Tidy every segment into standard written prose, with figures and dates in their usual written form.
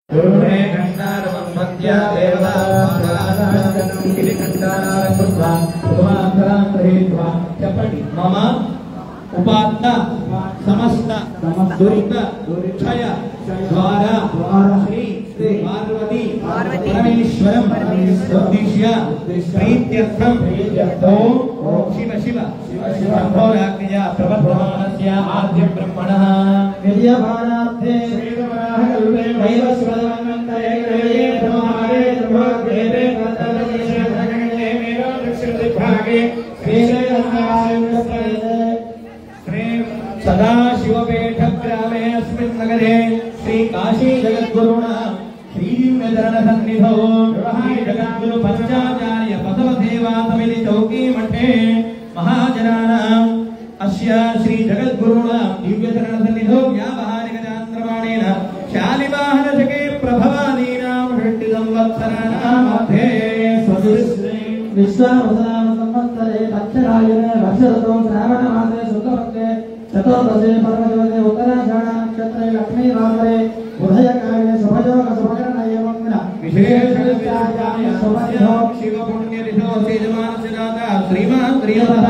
गुरुणे कंठारवं भक्त्या देवतानां इति कंठानां कृत्वा समान्तरां गृहीत्वा चपटि मम उपात्त समस्त दुरित क्षय द्वारा श्री पार्वती परमेश्वरं उद्दिश्य प्रीत्यर्थं ओम शिव शिव शंभोराज्ञया प्रवर्तमानस्य आद्य ब्रह्मणः विद्याभारार्थे श्रीरमणः कल्पे वैवस्वतमन्वन्तरे ग्रहे ब्रह्मारे ब्रह्मदेवे तत्तदेशे धनगणे मेरो दक्षिणदिग्भागे श्रीशैलमहायुक्तस्थे श्री सदाशिवपीठग्रामे अस्मिन् नगरे श्री काशी जगद्गुरुणा श्रीदिव्यचरणसन्निधौ श्री जगद्गुरु पंचाचार्य बसवदेवासमिति चौकी मठे महाजनानाम् अस्य श्री जगद्गुरुणा दिव्यचरणसन्निधौ व्यावहारिकचान्द्रमाणेन शालिवाहनशके प्रभवादीनां षट्संवत्सराणां मध्ये विश्वावसनाम संवत्सरे दक्षिणायने वर्षऋतौ श्रावणमासे शुक्लपक्षे चतुर्दशे परमदिवसे उत्तराषाढ नक्षत्रे लक्ष्मीवासरे उदयकाले शुभयोग शुभकरण एवं विशेषविद्यायाय शुभयोग शिवपुण्यरिषो सेजमानस्य दाता श्रीमान् प्रियतः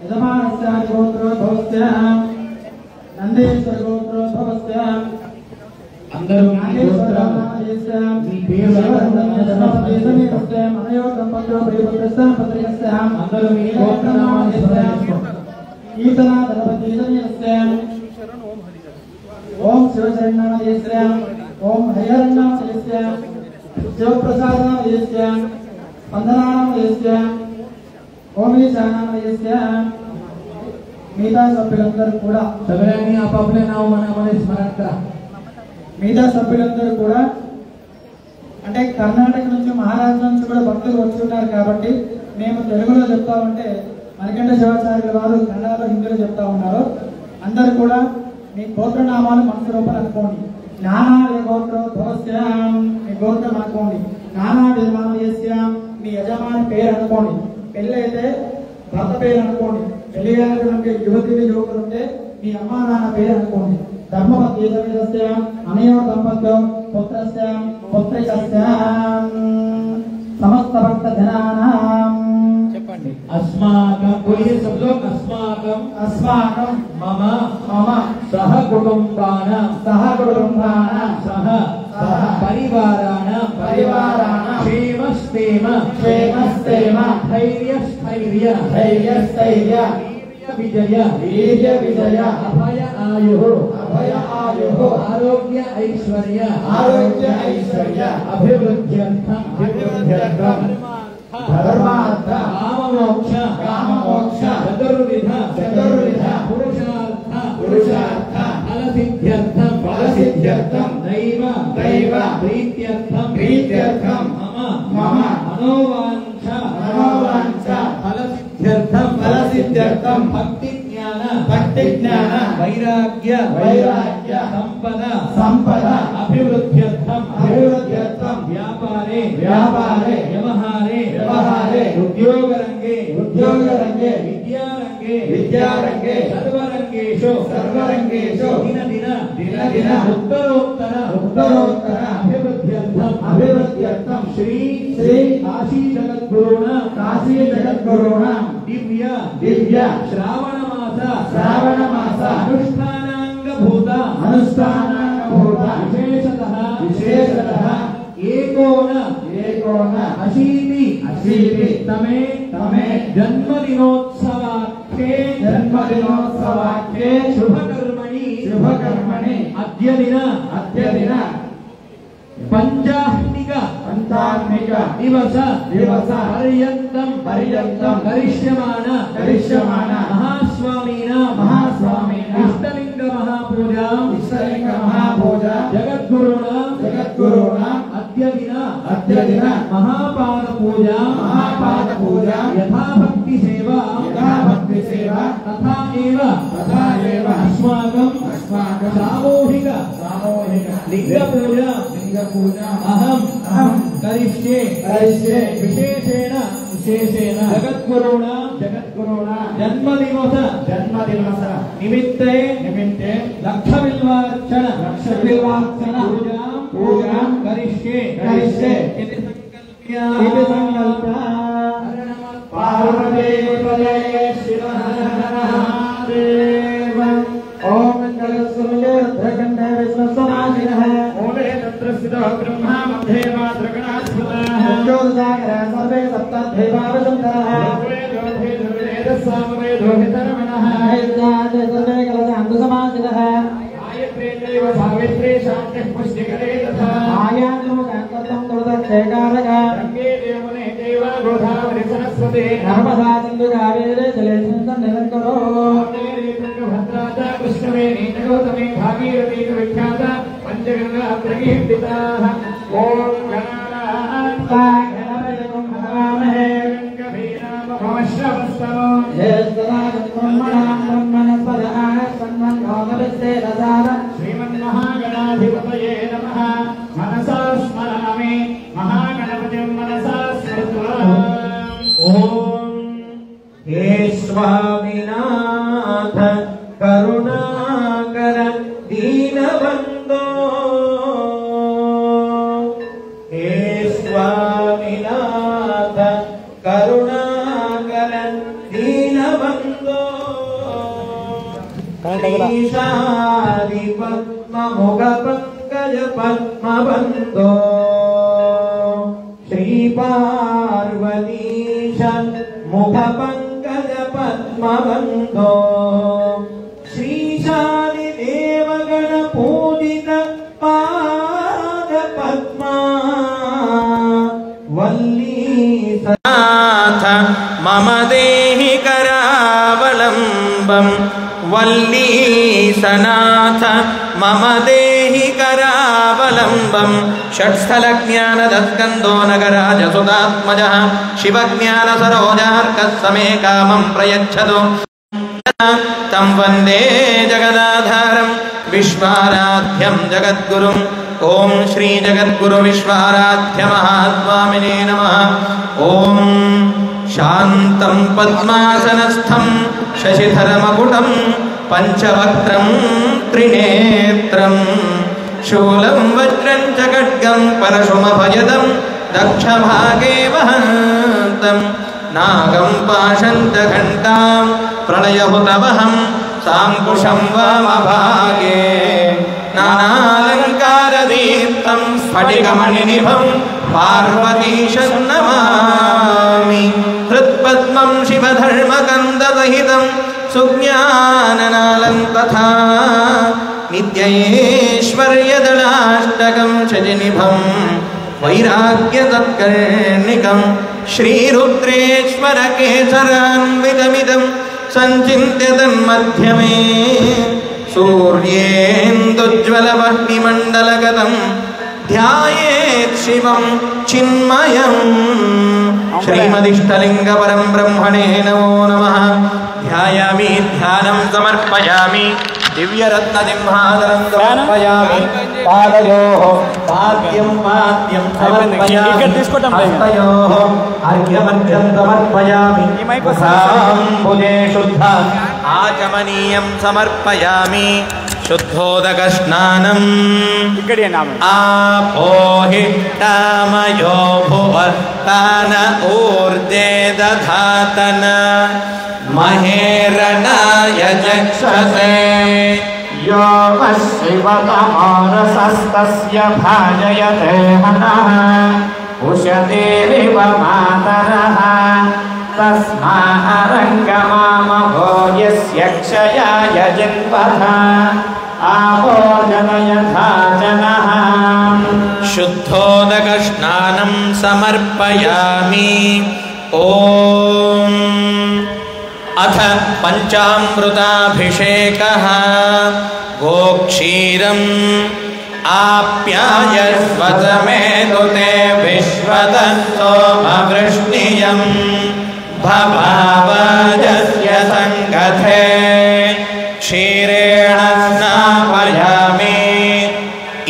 यजमानस्य गोत्रोद्भवस्य नन्देश्वर गोत्रोद्भवस्य అందరూ ओम शिवशरणस्य ओम हरिहरनामस्य शिवप्रसादनामस्य स्पंदनामस्य ओम ईशानामस्य मिगता సభ్యులందరూ కూడా సగలని ఆపాపలే నామ మనమనే స్మరణ కరా మిగతా సభ్యులందరూ కూడా అంటే కర్ణాటక నుంచి మహారాష్ట్ర నుంచి కూడా భక్తులు వస్తున్నారు కాబట్టి మేము తెలుగులో చెప్తా ఉంటే మణికంఠ శివాచార్యుల వారు కన్నడలో హిందీలో చెప్తా ఉన్నారు. అందరూ కూడా మీ గోత్రనామాలు మనసు రూపంలో అనుకోండి. నానాది గోత్రోద్భవస్యాం మీ గోత్రం అనుకోండి. నానాది యజమానస్యాం మీ యజమాని పేరు అనుకోండి. పెళ్ళి అయితే భర్త పేరు అనుకోండి. పెళ్లి అయినటువంటి యువతిని యువకులు ఉంటే మీ అమ్మా నాన్న పేరు అనుకోండి. धर्मपत्नीसमेतस्य अनयोः दम्पत्यो पुत्रस्य पुत्रिकस्य समस्त भक्तजनानां చెప్పండి अस्माकं बोलिए सब लोग अस्माकं मम सह कुटुंबानां सह परिवाराणां क्षेमस्तेम धैर्यस्थैर्य वीर्य विजय अभय आयुः आरोग्य ऐश्वर्य अभिवृद्ध्यर्थं धर्मार्थ काममोक्ष चतुर्विध पुरुषार्थ फलसिद्ध्यर्थं दैव प्रीत्यर्थं मम मनोवाञ्छ फलसिद्ध्यर्थं भक्ति ज्ञान वैराग्य संपद अभिवृद्ध्यर्थं व्यापारे व्यवहारे उद्योगरंगे विद्यारंगे सर्वरंगेषु दिन उत्तरोत्तर अभिवृद्ध्यर्थं श्री काशी जगद्गुरुणा दिव्य श्रावण मास अनुष्ठानांगभूत विशेषतः एकोन अशीति तमे जन्मदिनोत्सवाख्ये शुभकर्मणि अद्य दिन पंचाह्निक दिवस पर्यन्तं करिष्यमाण महास्वामीना इष्टलिंग महापूजा जगद्गुरुणा अद्य दिन महापाद पूजा यथा भक्ति सेवा तथा एव अस्माकं सामूहिक लिंग पूजा अहं करिष्ये विशेषेण जगद्गुरुणा जन्मदिवस निमित्ते लक्षबिल्वार्चन पूजा करिष्ये इति संकल्प्य पार्वती पतये शिवदेव ओम कलशुले रुद्रकण्ठे विश्वसमाजिनः मूले तत्र स्थितो ब्रह्मा मध्ये मात्रगणास्पदः चतुर्जागरः सर्वे सप्तदेवावसुन्धरः वेदसामवेदोहितरमणः हैद्याते सर्वे कलशान्तसमाजिनः आयत्रेणैव सावित्री शान्तिः पुष्टिकरे तथा आयान्मुखान्तर्तं दुर्दक्षेकारः गङ्गे देवने देव गोदावरी सरस्वती नर्मदा सिन्धु कावेरी जलेऽस्मिन् निरन्तरो भद्राजा कृष्णवेणी गौतमी भागीरथी विख्याता पंचगंगा प्रकीर्तिताः ओम गणानान्ता गणपतिं नमामहे गङ्गभीरामभवश्रवस्तमो ब्रह्मणस्पदः सन्मन्नोमविस्ते रसाद श्रीमन्महागणाधिपतये नमः मनसा स्मरामि महागणपतिं मनसा स्मृत्वा ओम हे स्वामिनाथ करुणाकर दीनबन्धो हे स्वामिनाथ करुणाकर दीनबन्धो ईशादि पद्ममुख पंकज पद्मबन्धो श्री पार्वतीश मुख पंकज पद्मबन्धो श्रीशादि देवगण पूजित पाद पद्मा वल्लीसनाथ मम देहि करावलम्बम् वल्लीसनाथ मम देहि करावलम्बम् षट्स्थलज्ञानदस्कन्दो नगराजसुतात्मजः शिवज्ञानसरोजार्कः समे कामं प्रयच्छतु तं वन्दे जगदाधारं विश्वाराध्यं जगद्गुरुम् ॐ श्री जगद्गुरु विश्वाराध्य महात्मामिने नमः ॐ शान्तं पद्मासनस्थं शशिधरमकुटं पञ्चवक्त्रं त्रिनेत्रं शूलं वज्रं च खड्गं परशुमभयदं दक्षभागे वहन्तं नागं पाशं च घण्टां प्रलयहुतवहं साङ्कुशं वामभागे नानालङ्कारदीप्तं स्फटिकमणिनिभं पार्वतीशं नमामि हृत्पद्मं शिवधर्मकन्दसहितं सुज्ञाननालं तथा नित्यैश्वर्यदलाष्टकं शजिनिभं वैराग्यतत्कर्णिकं श्रीरुद्रेश्वरकेसरान्वितमिदं सञ्चिन्त्य तन्मध्यमे सूर्येन्दुज्ज्वलवह्निमण्डलगतं ध्यायेत् शिवं चिन्मयम् श्रीमदिष्टलिङ्गपरं ब्रह्मणे नमो नमः ध्यायामि ध्यानं समर्पयामि दिव्यरत्नसिंहासनं समर्पयामि पादयोः पाद्यं पाद्यं समर्पयामि हस्तयोः अर्घ्यमर्घ्यं समर्पयामि मुखाम्बुजे शुद्ध आचमनीयं समर्पयामि शुद्धोदकस्नानम् आपोहिष्टामयो भुवत्तान ऊर्जे दधातन महेरणाय चक्षसे यो शिवतमोरसस्तस्य भाजयते हनः उशतीरिव मातरः तस्मारङ्गमामभो यस्य क्षयाय जिन्वः आभोजनयथा जनः शुद्धोदकस्नानं समर्पयामि ॐ अथ पञ्चामृताभिषेकः गोक्षीरम् आप्यायस्वतमेतु ते विश्वदत्तोमवृष्णियम् भवावजस्य सङ्गथे क्षीरेण स्नापयामि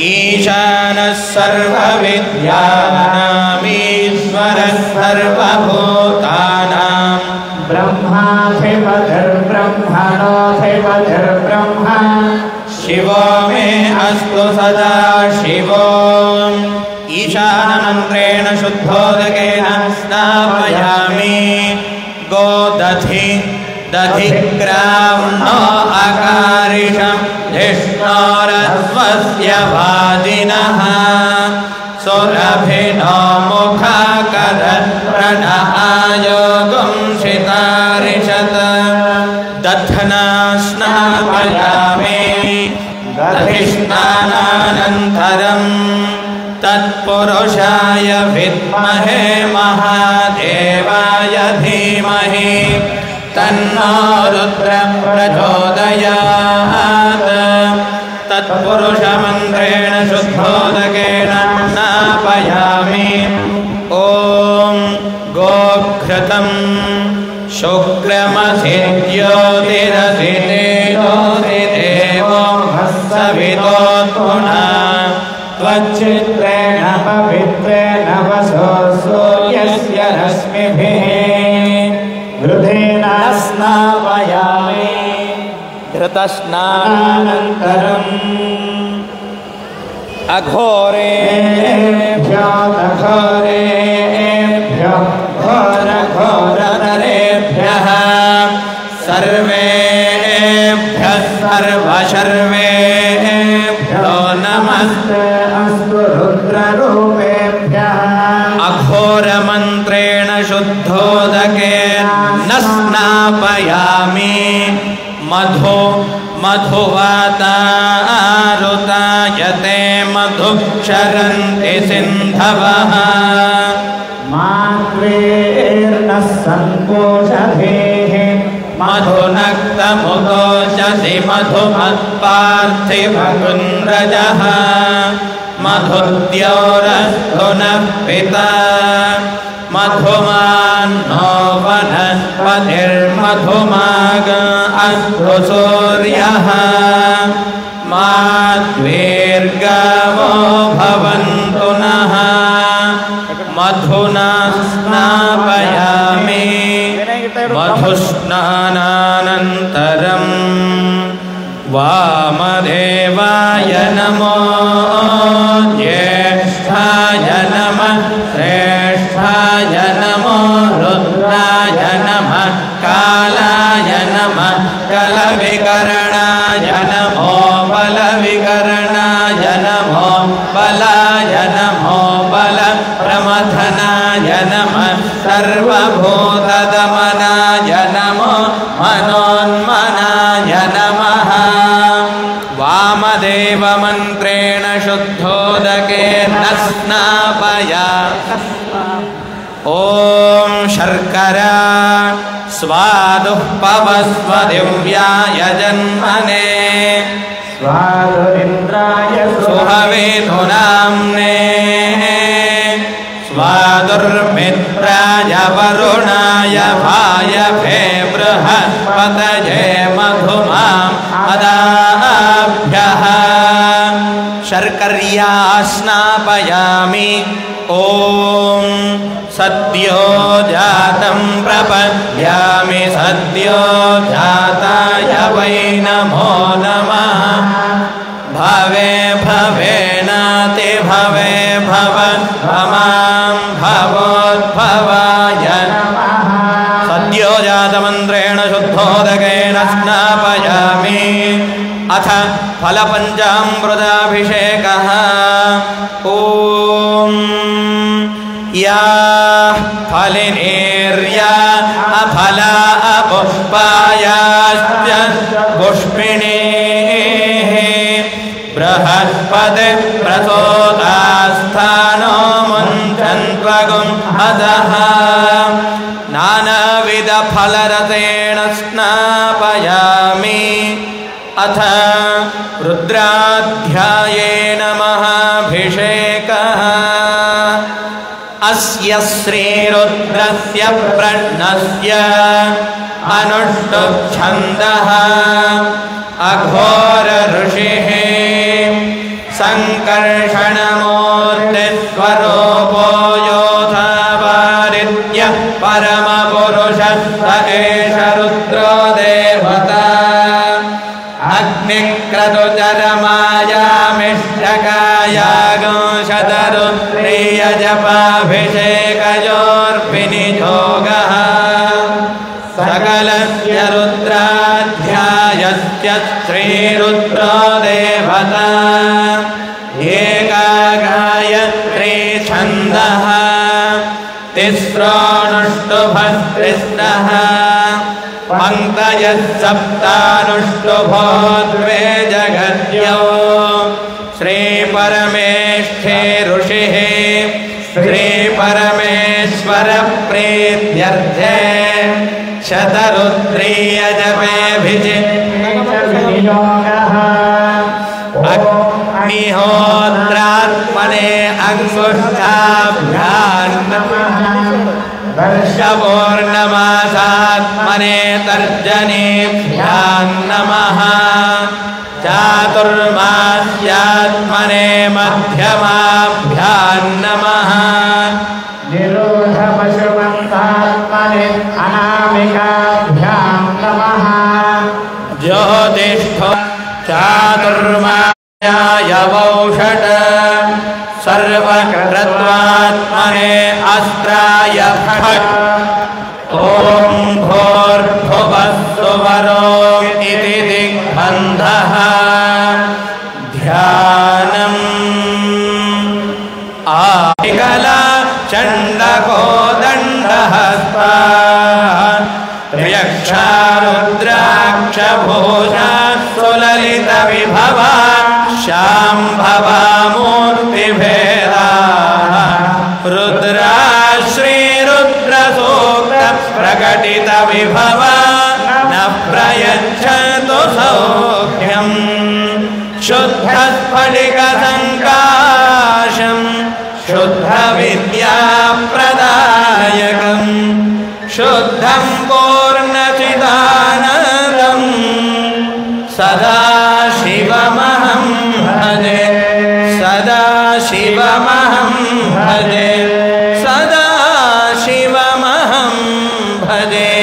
ईशानः सर्वविद्यानामीश्वरः सर्वभूतानां ब्रह्माधिपतिर्ब्रह्मणोऽधिपतिर्ब्रह्म शिवो मे अस्तु सदा शिवो ईशानमन्त्रेण शुद्धोदकेन स्नापयामि गोदधि दधिग्रावणो अकारिषं धिष्णोरस्वस्य वादिनः सुरभिनो मुखाकर प्रणआयोगं शितारिषत् दध्ना स्नापयामि दधिस्नानानन्तरं तत्पुरुषाय विद्महे महादेवाय धीमहि तन्नो रुद्रः प्रचोदयात् तत्पुरुषमन्त्रेण शुद्धोदकेन स्नापयामि ॐ गोघृतं शुक्रमसिद्योतिरसितेजोतिदेवो सवितोत्पुनः त्वच्चित्रेण पवित्रेण वसो सूर्यस्य रश्मिभिः घृतेन स्नापयामि घृतस्नानानन्तरम् अघोरेभ्यो घोरेभ्यो घोरघोरनरेभ्यः सर्वेभ्यः सर्वशर्वेभ्यो नमस्ते अस्तु रुद्ररूपेभ्यः अघोरमन्त्रेण शुद्धोदकेन स्नापयामि मधुवातारुतायते मधुक्षरन्ति सिन्धवः मात्रेर्नः सङ्कोषधेः मधुनक्तमुदोचसि मधुमत्पार्थिवकुन्द्रजः मधुद्योरस्तुनः पिता मधुमान्नो वनस्पतिर्मधुमाग अस्तु सूर्यः माद्वीर्गावो भवन्तु नः मधुना स्नापयामि मधुस्नानानन्तरं वामदेवाय नमो ज्येष्ठाय नमः श्रेष्ठाय नमो रुद्राय नमः कालाय नमः कलविकरणाय नमो बलविकरणाय नमो बलाय नमो बलप्रमथनाय नमः सर्वभूतदमनाय नमो मनोन्मनाय नमः वामदेवमन्त्रेण शुद्धोदकेन स्नापयामि ॐ शर्करा स्वादुः पवस्व दिव्याय जन्मने स्वादुरिन्द्राय सुहवेधुनाम्ने स्वादुर्मित्राय वरुणाय भायभे बृहस्पतये मधुमाम् अदाभ्यः शर्कर्या स्नापयामि ॐ सद्यो जातं प्रपद्यामि सद्यो जाताय वै नमो नमः भवे भवेनाति भवे भव भवां भवोद्भवाय नमः सद्यो जातमन्त्रेण शुद्धोदकेन स्नापयामि अथ फलपञ्चामृताभिषेकः ॐ या फलिनेर्या अफला अपुष्पायाश्च पुष्पिणीः बृहस्पति प्रसोदास्थानो मुञ्चन्त्वगुम् अधः नानाविधफलरसेन स्नापयामि अथ रुद्राध्यायेन महाभिषेकः अस्य श्रीरुद्रस्य प्रणस्य अनुष्टुप् अघोर ऋषिः संकर्षणमूर्तिस्वरूपो योधावारित्यः परमपुरुषः स एष रुद्रो देवता अग्निक्रतुचरमायामिष्टकायागंशतरुद्रे जपाभिषेकयोर्विनियोगः सकलस्य रुद्राध्यायस्य श्रीरुद्रो देवता एका गायत्री छन्दः तिस्रोऽनुष्टुभस्त्रिष्टः पङ्क्तयः सप्तानुष्टुभो द्वे जगद्यो श्रीपरमेष्ठे ऋषिः श्रीपरमेश्वरप्रीत्यर्थे शतरुद्रीयजपेऽभिजितः अग्निहोत्रात्मने अंगुष्ठाभ्यां नमः वर्षपूर्णमासात्मने तर्जनीभ्यां नमः चातुर्मास्यात्मने मध्यमाभ्यां नमः निरोधपशुमन्तात्मने अनामिकाभ्यां नमः ज्योतिष्ठो चातुर्मास्याय वौषट सर्वकृत्वात्मने अस्त्राय फट् ॐ भूर्भुवस्सुवरो इति दिग्बन्धः ध्यानम् आदिकला चण्डकोदण्डहस्ता त्र्यक्षा रुद्राक्षभूषा सुललितविभवा शाम्भवा मूर्तिभेदा रुद्रा श्रीरुद्रसूक्त प्रकटितविभवा न प्रयच्छतु सौख्यम् शुद्धस्फटिकसङ्काशम् शुद्धविद्याप्रदायकम् शुद्धं पूर्णचिदानन्दम् सदा शिवमहं भजे सदा शिवमहं भजे सदा शिवमहं भजे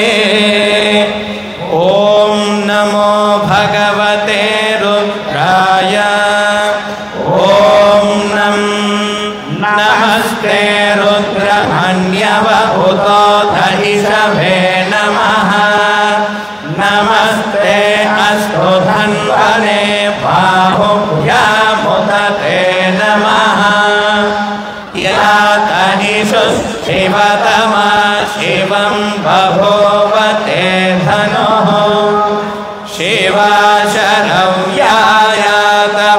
ॐ नमो भगवते रुद्राय ॐ नमस्ते रुद्रमन्यवभूतो धैषभे नमः नमस्ते अस्तु धन्वने बाहुभ्यामुदते नमः या तनिषु शिवतमा शिवं बभूवते धनुः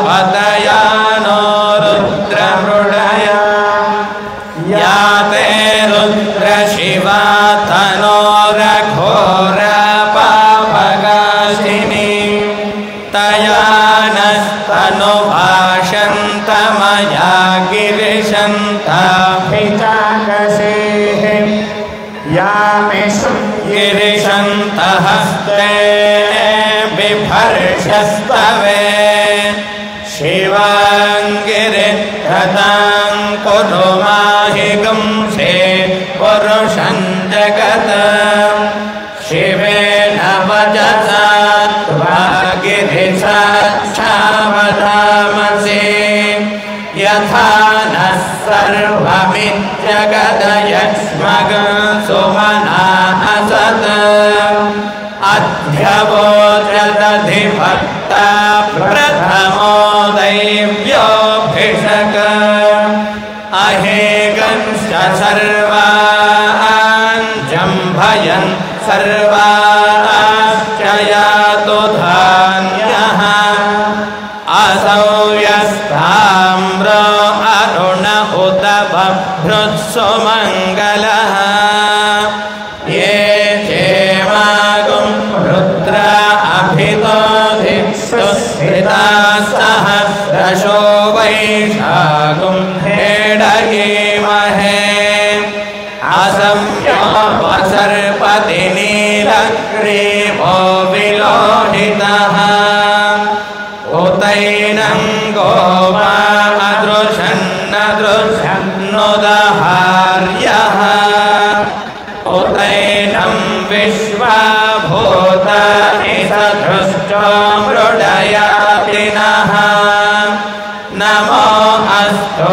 शिवाशरव्यायातवदयानो रुद्रमृडया या ते रुद्रशिवा तनोरघोरपापगासिनी तया नस्तनुभाषन्तमया गिरिशन्ताभिचाकसेः यामिषु गिरिशन्तहस्ते बिभर्षस्तवे शिवाङ्गिरिहृतां कुरु माहिगं से पुरुषं जगत् शिवेन वचसा त्वा गिरिसाक्षावधामसि यथा नः सर्वमित्यगदयस्मगं सुमनाः सत् अध्यवोचदधिभक्ता प्रथमो दैव्योऽभिषक अहेगंश्च सर्वान् जम्भयन् सर्वाश्च यातु धान्यः असौ यस्ताम्रो अरुण उत बभ्रुत्सुमङ्गलः ये चेमागुं रुद्रा अभितो धिक्षु स्थिताः सहस्रशो वैशाखुं हेडयेमहे असंयोपसर्पति नीलग्रीवो विलोहितः उतैनं गोमा अदृशन्नदृशन्नुदहार्यः उतैनं विश्वाभूतानि सदृष्टो मृडयाति नः नमो अस्तु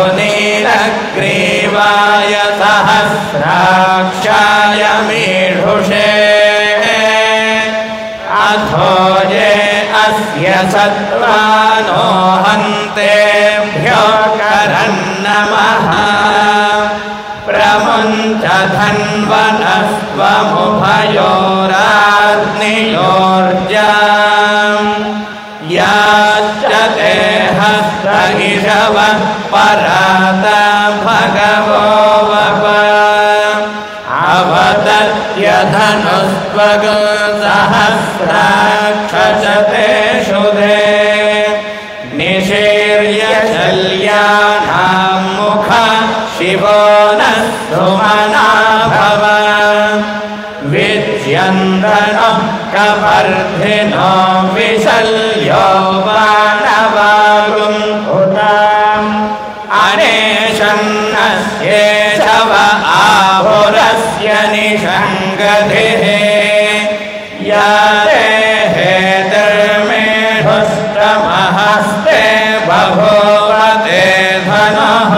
नीलग्रीवाय सहस्राक्षाय मीढुषे अथो ये अस्य सत्त्वानो हन्तेभ्यो करन्नमः प्रमुञ्च धन्वनस्त्वमुभयोराग्नियोर्जाम् याश्च ते हस्त इषवः पराता भगवो वप अवदत्यधनुस्त्वगो सहस्राक्षते शुधे निशीर्य शल्यानां मुख शिवो न सुमना भव विज्यन्दनः कवर्धिनो विशल्यो बाणवागुं हुताम् अनेशन्नस्येषव आहुरस्य निषङ्गधिः या ते हेतर्मेढुष्टमहस्ते बभूवते धनुः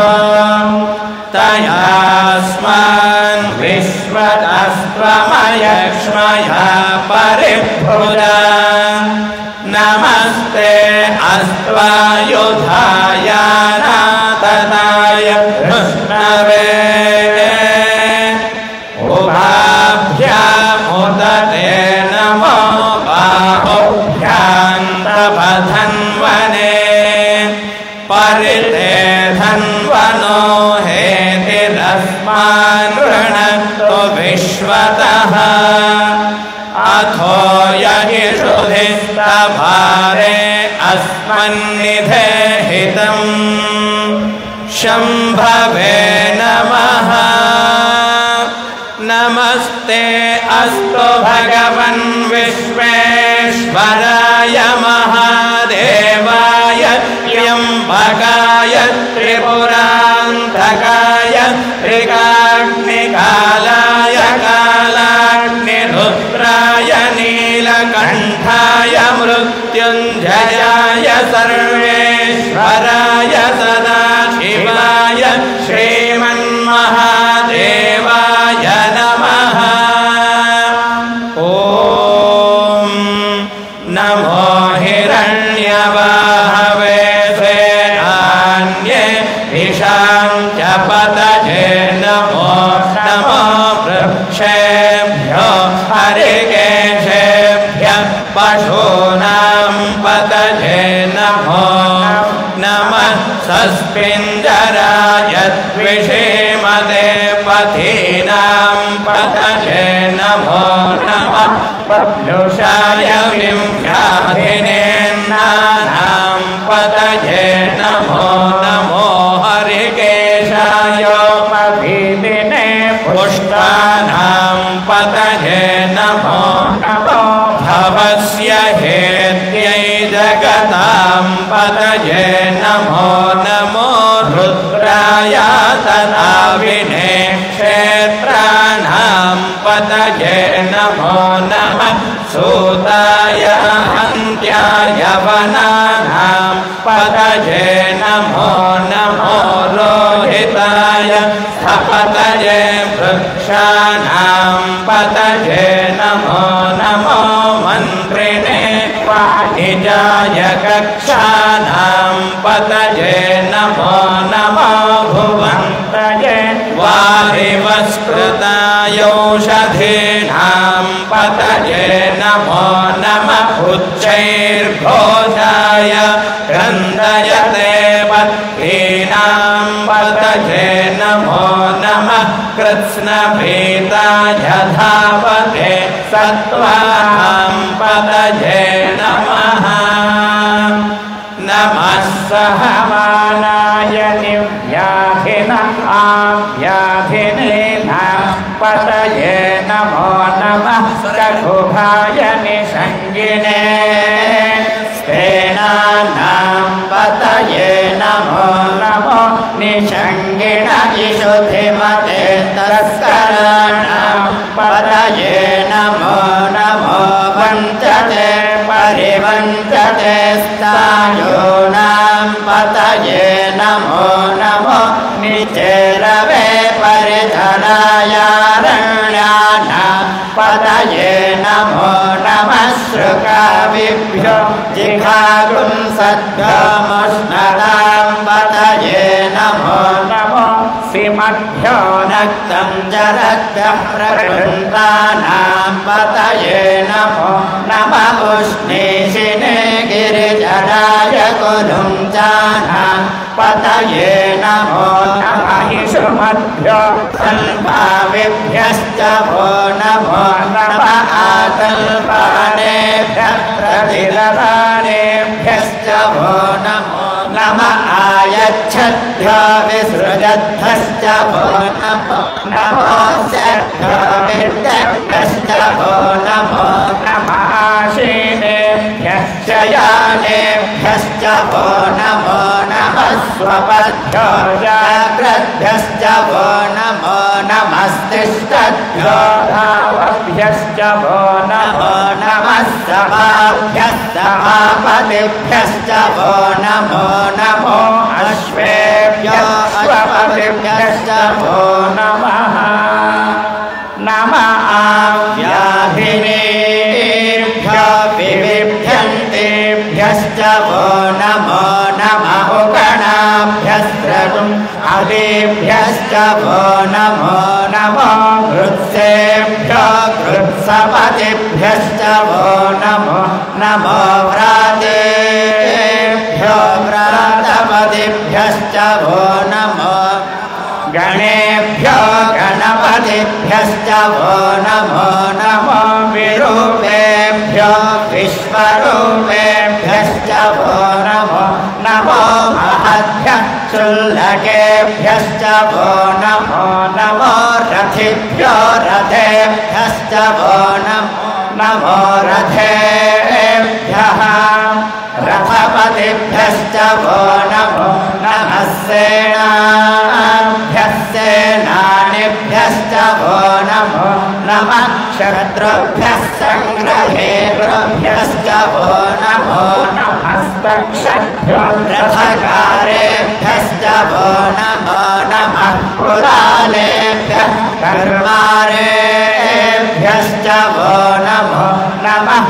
तयास्मान् विश्वतस्त्वमयक्ष्मया परिभुजा नमस्ते अस्त्वायुधाय नातनाय कृष्णवे उभाभ्यामुदते नमो बाहुभ्यां तपधन्वने परिते धन्वनो हेतिरस्मान् ऋणतो विश्वतः अथो यहिषुधिस्तभारे अस्मन्निधेहितम् शम्भवे नमः नमस्ते अस्तु भगवन् विश्वेश्वराय महादेवाय त्र्यम्बकाय त्रिपुरान्तकाय त्रिकाग्निकालाय कालाग्निरुद्राय नीलकण्ठाय मृत्युञ्जयाय सर्वेश्वराय सदाशिवाय श्रीमन्महादेवाय नमः ॐ नमो हिरण्यवाहवे सेनान्ये ईशां च पतये नमो नमो वृक्षेभ्यो हरिकेशेभ्यः पशूनां पतये नमो नमः सस्मिञ्जराय द्विषीमते पथीनां पतये नमो नमः पप्लुषाय विंध्याधिनेन्नानां पतये नमो नमो हरिकेशाय मभीदिने पुष्टानां पतये नमो नमो भवस्य हेत्यै जगतां पतये नमो नमो रुद्राय तदाविने क्षेत्राणां पतये नमो नमः सूताय हन्त्याय वनानां पतये नमो नमो रोहिताय स्थपतये वृक्षाणां पतये नमो नमो मन्त्रिणे वाणिजाय कक्षानां पतये नमो नमो भुवन्तये वारिवस्कृतायौषधीनां पतये नमो नमः उच्चैर्घोषाय क्रन्दयते पत्नीनां पतये नमो नमः कृत्स्नभीताय धावते सत्त्वां पतये नमः नमः सहमानाय निव्याधिनाभ्याधिनेनां पतये नमो नमः रघुभाय निषङ्गिने स्तेनानां पतये नमो नमो निषङ्गिण इषुधिमते तस्कराणां पतये नमो नमो वञ्चते परिवञ्चते स्थायोनां पतये नमो नमो विचेरवे परिधरायारण्यानां पतये नमो नमः श्रुकाविभ्यो जिघागुं सद्भ्योमुष्णदां पतये नमो नमो श्रीमद्भ्यो नक्तं जरद्भ्यः प्रकृन्तानां पतये नमो नमः उष्णीशिने गिरिजराय कुलुञ्चानां पतये नमो नमः हिषुमद्भ्यो तल्पाविभ्यश्च वो नमो नमः आतल्पानेभ्यः प्रतिरतानेभ्यश्च वो नमो नमः आयच्छद्भ्यो विसृजद्भ्यश्च वो नमो नमोऽस्यभ्यो विद्यभ्यश्च वो नमो नमः आशीनेभ्यश्च यानेभ्यश्च वो नमो नमः स्वपद्भ्यो जाग्रद्भ्यश्च वो नमो नमस्तिष्ठद्भ्यो धावभ्यश्च वो नमो नमः समाभ्यः समापतिभ्यश्च वो नमो नमो अश्वेभ्यो अश्वपतिभ्यश्च वो नमः नमः आव्याधिनेभ्यो विविभ्यन्तेभ्यश्च वो नमो नमः उगणाभ्यस्त्रतुम् आदिभ्यश्च वो नमो नमो कृत्सेभ्यो कृत्सपतिभ्यश्च वो नमो नमो व्रातेभ्यो व्रातपतिभ्यश्च वो नमो गणेभ्यो गणपतिभ्यश्च वो नमो नमो विरूपेभ्यो विश्वरूपेभ्यश्च वो नमो नमो महद्भ्यः शुल्लकेभ्यश्च वो नमो नमो रथिभ्यो रथेभ्यश्च वो नमो नमो रथेभ्यः रथपतिभ्यश्च वो नमो नमः सेनाभ्यः सेनानिभ्यश्च वो नमो नमः शत्रुभ्यः संग्रहेभ्यश्च वो नमो नमस्तक्षभ्यो रथकारेभ्यश्च वो नमो नमः कुलालेभ्यः कर्मारेभ्यश्च वो नमो नमः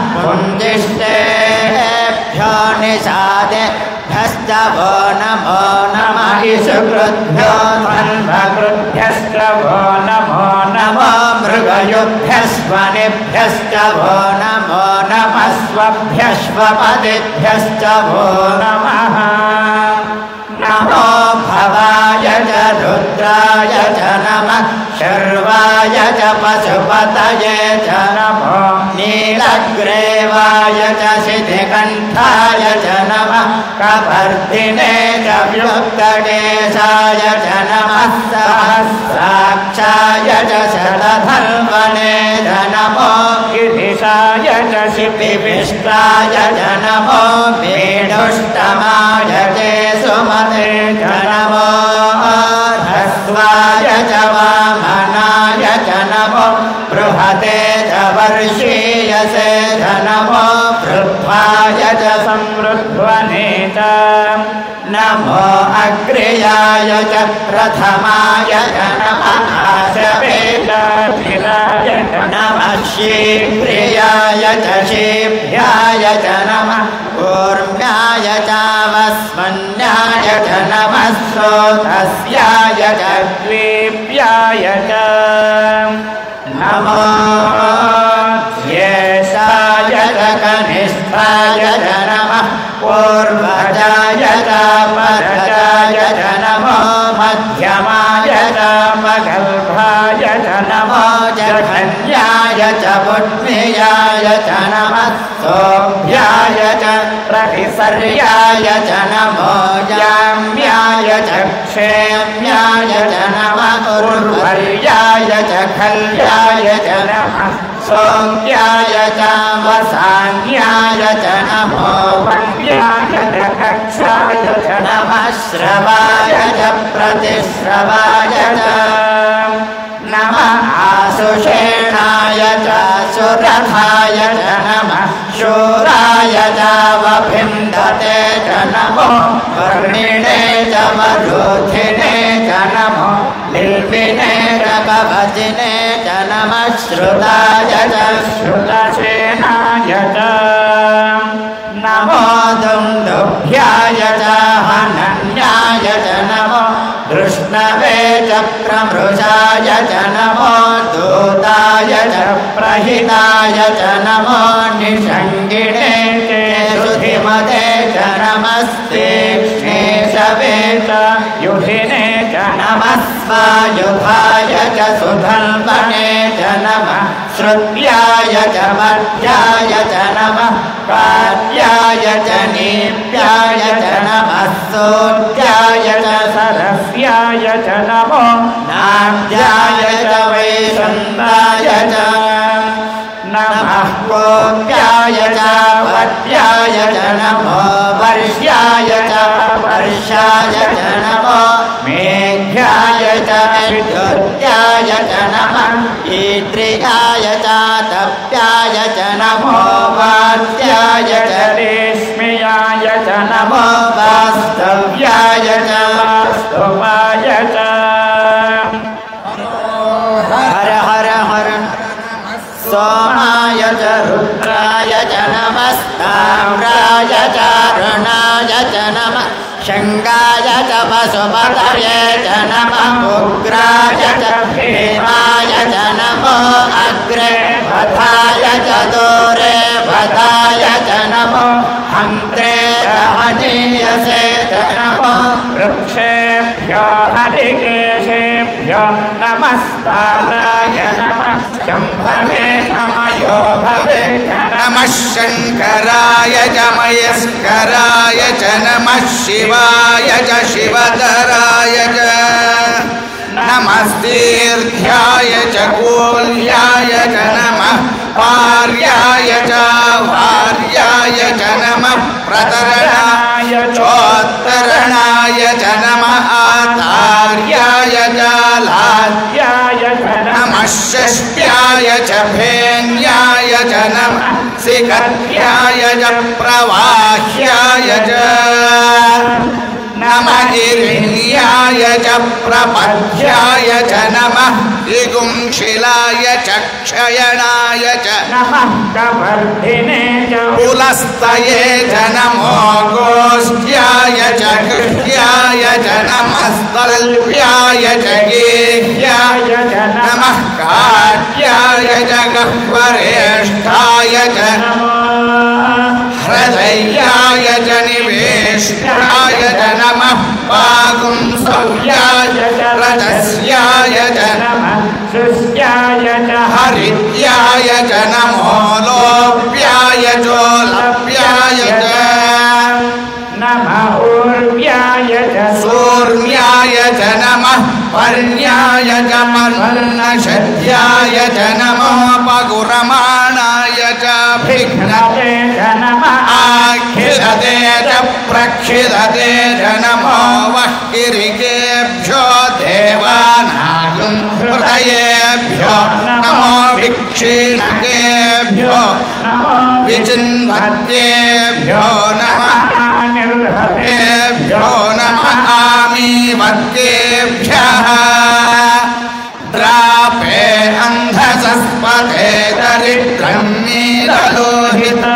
पुञ्जिष्टेभ्यो निषादेभ्यश्च वो नमो नमः सुकृद्भ्यो धन्वकृद्भ्यश्च वो नमो नमो मृगयुभ्यस्वनिभ्यश्च वो नमो नमः स्वभ्यश्वपतिभ्यश्च वो नमः नमो भवाय च रुद्राय च नमः शर्वाय च पशुपतये च नमो नीलग्रीवाय च शितिकण्ठाय च नमः कपर्दिने च व्युक्तकेशाय च नमः सहस्राक्षाय च शतधन्वने च नमो गिरिशाय च शिपिविष्टाय च नमो वेणुष्टमाय च सुमते च नमो ह्रस्वाय च वामनाय च नमो बृहते च वर्षीयसे च नमो वृद्धाय च संवृध्वने च नमो अग्र्याय च प्रथमाय च नमः आशवेदाभिराय च नमः शीघ्रियाय च शीभ्याय च नमः कूर्म्याय च वस्मन्याय च नमः स्रोतस्याय च द्वीप्याय च नमो ज्येष्ठाय च कनिष्ठाय च नमः पूर्वजाय च परजाय च नमो मध्यमाय च मगल्भाय च नमो जघन्याय च पुण्याय च नमः सोभ्याय च प्रतिसर्याय च नमो जाम्याय च क्षेम्याय च नमः उर्वर्याय च खल्याय च नमः सौम्याय च वसान्याय च नमो वन्द्याय च कक्षाय च नमः श्रवाय च प्रतिश्रवाय च नमः आशुषेणाय च सुरथाय च नमः शूराय च वभिन्दते च नमो वर्णिणे च मधुथिने च नमो लिल्पिने च कवचिने च नमः श्रुताय च श्रुतसेनाय च नमो दुन्दुभ्याय च हनन्याय च नमो कृष्णवे च प्रमृषाय च नमो दूताय च प्रहिताय च नमो निषङ्गिणे च सुधिमते च नमस्तीक्ष्णे शवे च युधिने च नमः स्वायुधाय च सुधन्वने च नमः श्रुत्याय च मध्याय च नमः कात्याय च नीप्याय च नमः सोत्याय च सरस्याय च नमो नाद्याय च वैशन्ताय च नमः कोप्याय च वत्याय च नमो वर्ष्याय च वर्षाय च नमो मेघ्याय च विद्युत्याय च नमः ईद्रियाय च तप्याय च नमो वात्याय च रेश्म्याय च नमो वास्तव्याय च वास्तवाय च हर हर हर सोमाय च रुद्राय च नमस्ताम्राय च ऋणाय च नमः शङ्गाय च वसुमतये च नमः उग्राय च भीमाय च नमो अग्रे वधाय च दूरे वधाय च नमो हन्त्रे हनीयसे च नमो वृक्षेभ्यो हरिकेशेभ्यो नमस्ताराय नमः शम्भवे नमयो भवे नमः शङ्कराय च मयस्कराय च नमः शिवाय च शिवधराय च नमस्तीर्थ्याय च कूल्याय च नमः पार्याय च वार्याय च नमः प्रतरणाय चोत्तरणाय च नमः आतार्याय च लाद्याय च नमः षष्ट्याय च भेन्याय च नमः सिकत्याय च प्रवाह्याय च नमः गिरिण्याय च प्रपद्याय च नमः दिगुंशिलाय च क्षयणाय च नमः कवर्धिने च पुलस्तये च नमो गोष्ठ्याय च कृह्याय च नमः स्तल्भ्याय च गेह्याय च नमः काट्याय च गह्वरेष्ठाय च हृदयाय च निवेष्टाय च नमः पागुंसव्याय च रजस्याय च नमः शुष्याय च हरिद्याय च नमो लोप्याय चोलप्याय च नमः ऊर्व्याय च सूर्याय च नमः पर्ण्याय च मन्नशद्याय च नमो पगुरमाणाय च भिघ्नते च नमः आखिलते च प्रक्षिलते च नमो वह्किरिकेभ्यो देवानागं हृदयेभ्यो नमो विक्षीणकेभ्यो विचिन्वत्येभ्यो नमः निर्हतेभ्यो नमः आमीवत्येभ्यः द्रापे अन्धसस्पते दरिद्रं नीललोहितम्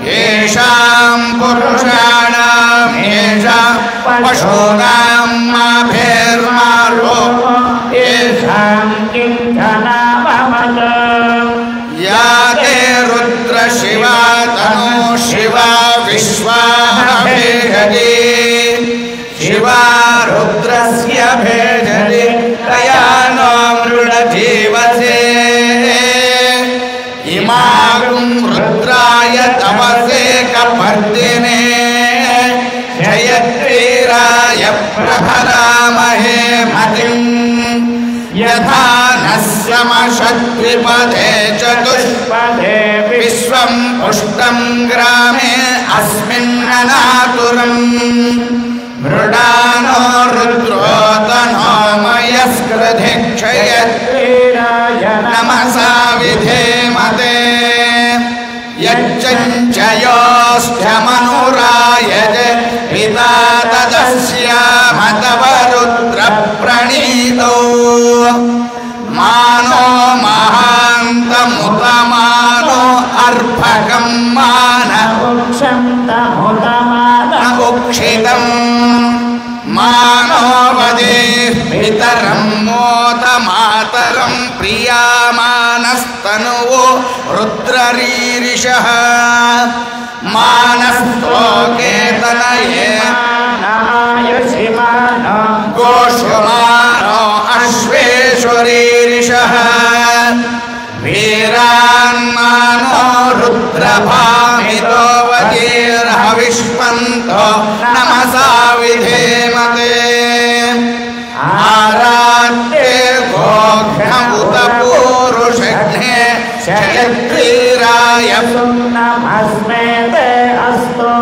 येषां पुरुषाणां येषां पशूनां माभेर्मारो येषां किञ्चनाममत या ते रुद्रशिवा तनो शिवा विश्वाः भेषजे शिवा रुद्रस्य भेषजे तया नो मृडजीवसे इमागुं रुद्राय तपसे कपर्दिने जयत्वीराय प्रभरामहे मतिम् यथा नस्यमषद्विपदे चतुष्पदे विश्वं पुष्टं ग्रामे अस्मिन्ननातुरम् मृडानो रुद्रोतनो मयस्कृधिक्षयत् नमसा विधेमते यज्ञ मनुरायज पिता तदस्याम तव रुद्रप्रणीतो मानो महान्तमुतमानो अर्भकं मान उक्षितं मानो वदेः पितरं मोदमातरं प्रियामानस्तनुवो रुद्ररीरिषः मानस्तोकेतनये गोषुमानो अश्वेश्वरीरिषः वीरान्मानो रुद्रभामितो वजीर्हविष्मन्तो नमसा विधेमते आराध्ये गोघ्नमुत पूरुषघ्ने शयद्वीराय नमस्मेते अस्तु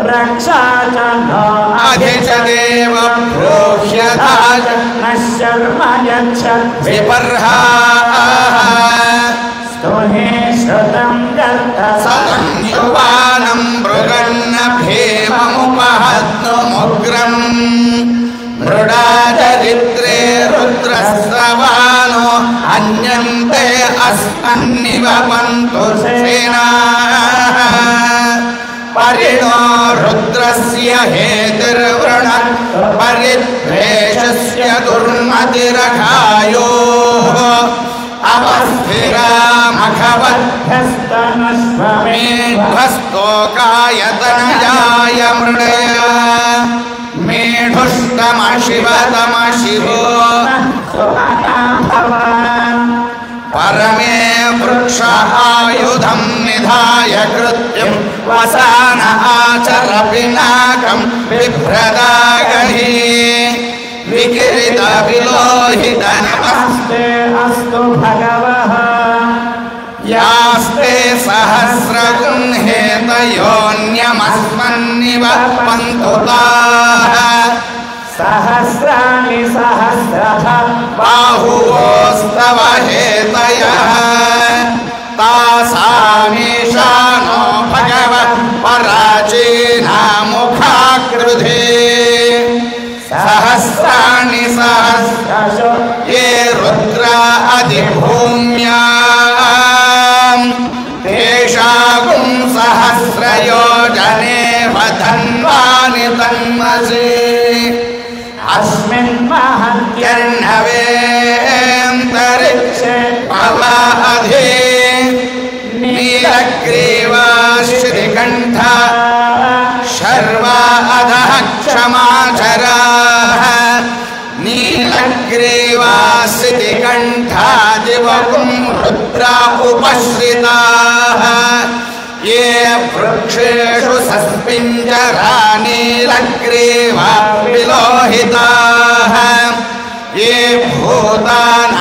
रक्षा च नो अधिच देव प्रोह्यता च न शर्म यच्छत् विपर्हाः स्तुहि श्रुतं गर्तः सदं युवानं मृगन्न भीममुपहत्नुमुग्रम् मृडाचरित्रे रुद्रस्रवानो अन्यन्ते अस्मन्निव पन्तु सेनाः परिणो रुद्रस्य हेतिर्वृणत् परिद्वेषस्य दुर्मतिरघायोः अवस्थिरामघवद्धस्तनस्वमेध्वस्तोकायतनयाय मृडय मेढुष्टमशिवतमशिवो परमे वृक्ष आयुधं निधाय कृत्यं वसान आचर पिनाकं बिभ्रदागहि विकिरित विलोहित नमस्ते अस्तु भगवः यास्ते सहस्रगुण्हेतयोऽन्यमस्मन्निव पन्तुताः सहस्राणि सहस्रः बाहुवोस्तव हेतयः तासामीशानो भगवः पराचीनामुखाकृधे सहस्राणि सहस्रशो ये रुद्रा अधिभूम्याम् तेषागुं सहस्रयोजने वधन्वानि तन्मसि अस्मिन् महत्यर्णवेऽन्तरिक्षे पवाधे नीलग्रीवा श्रीकण्ठ शर्वा अधः क्षमाचराः नीलग्रीवा श्रीकण्ठादिवपुं रुद्रा उपश्रिताः ये वृक्षेषु सस्मिञ्जरा नीलग्रीवा विलोहिताः ये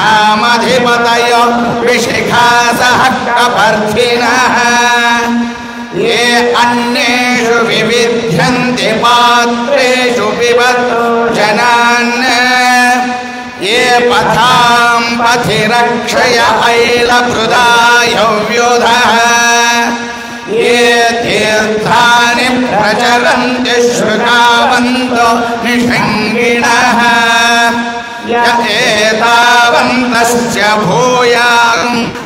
भूतानामधिपतयो विशिखासः कपर्थिनः ये अन्येषु विविध्यन्ति पात्रेषु पिबतो जनान् ये पथां पथि रक्षय ऐलभृदायव्युधः ये तीर्थानि प्रचरन्ति श्रुतावन्तो निषङ्गिणः य एतावन्तश्च भूयां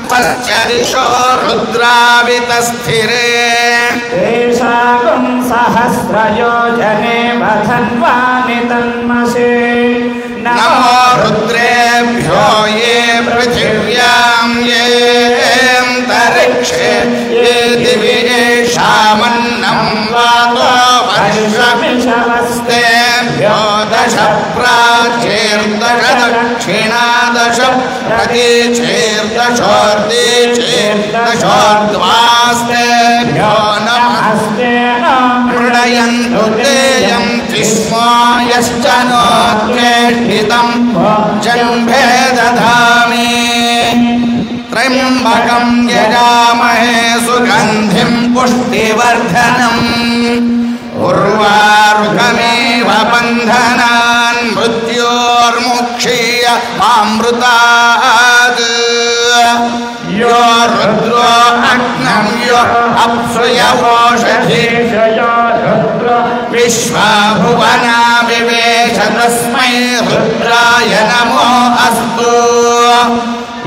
तस्य दिशो रुद्रावितस्थिरे तेषागुं सहस्रयोजने वधन्वानि तन्मसि नमो रुद्रेभ्यो ये पृथिव्यां ये अन्तरिक्षे ये दिवि येषामन्नं वातो वर्षमिषवस्तेभ्यो दश प्राचीर्दश दक्षिणादश प्रतीचीर्दशोर्दीचीर्दशोर्ध्वास्तेभ्यो नमः मृडयन्तु तेयं विस्मायश्च नोत्केष्टितं जन्भे दधामि त्र्यम्बकं यजामहे सुगन्धिं पुष्टिवर्धनम् उर्वारुकमेव बन्धनान् मृत्योर्मुक्षीय मामृतात् यो रुद्रो अग्नं यो अप्सुयवोषधि विश्वाभुवना विवेश तस्मै रुद्राय नमो अस्तु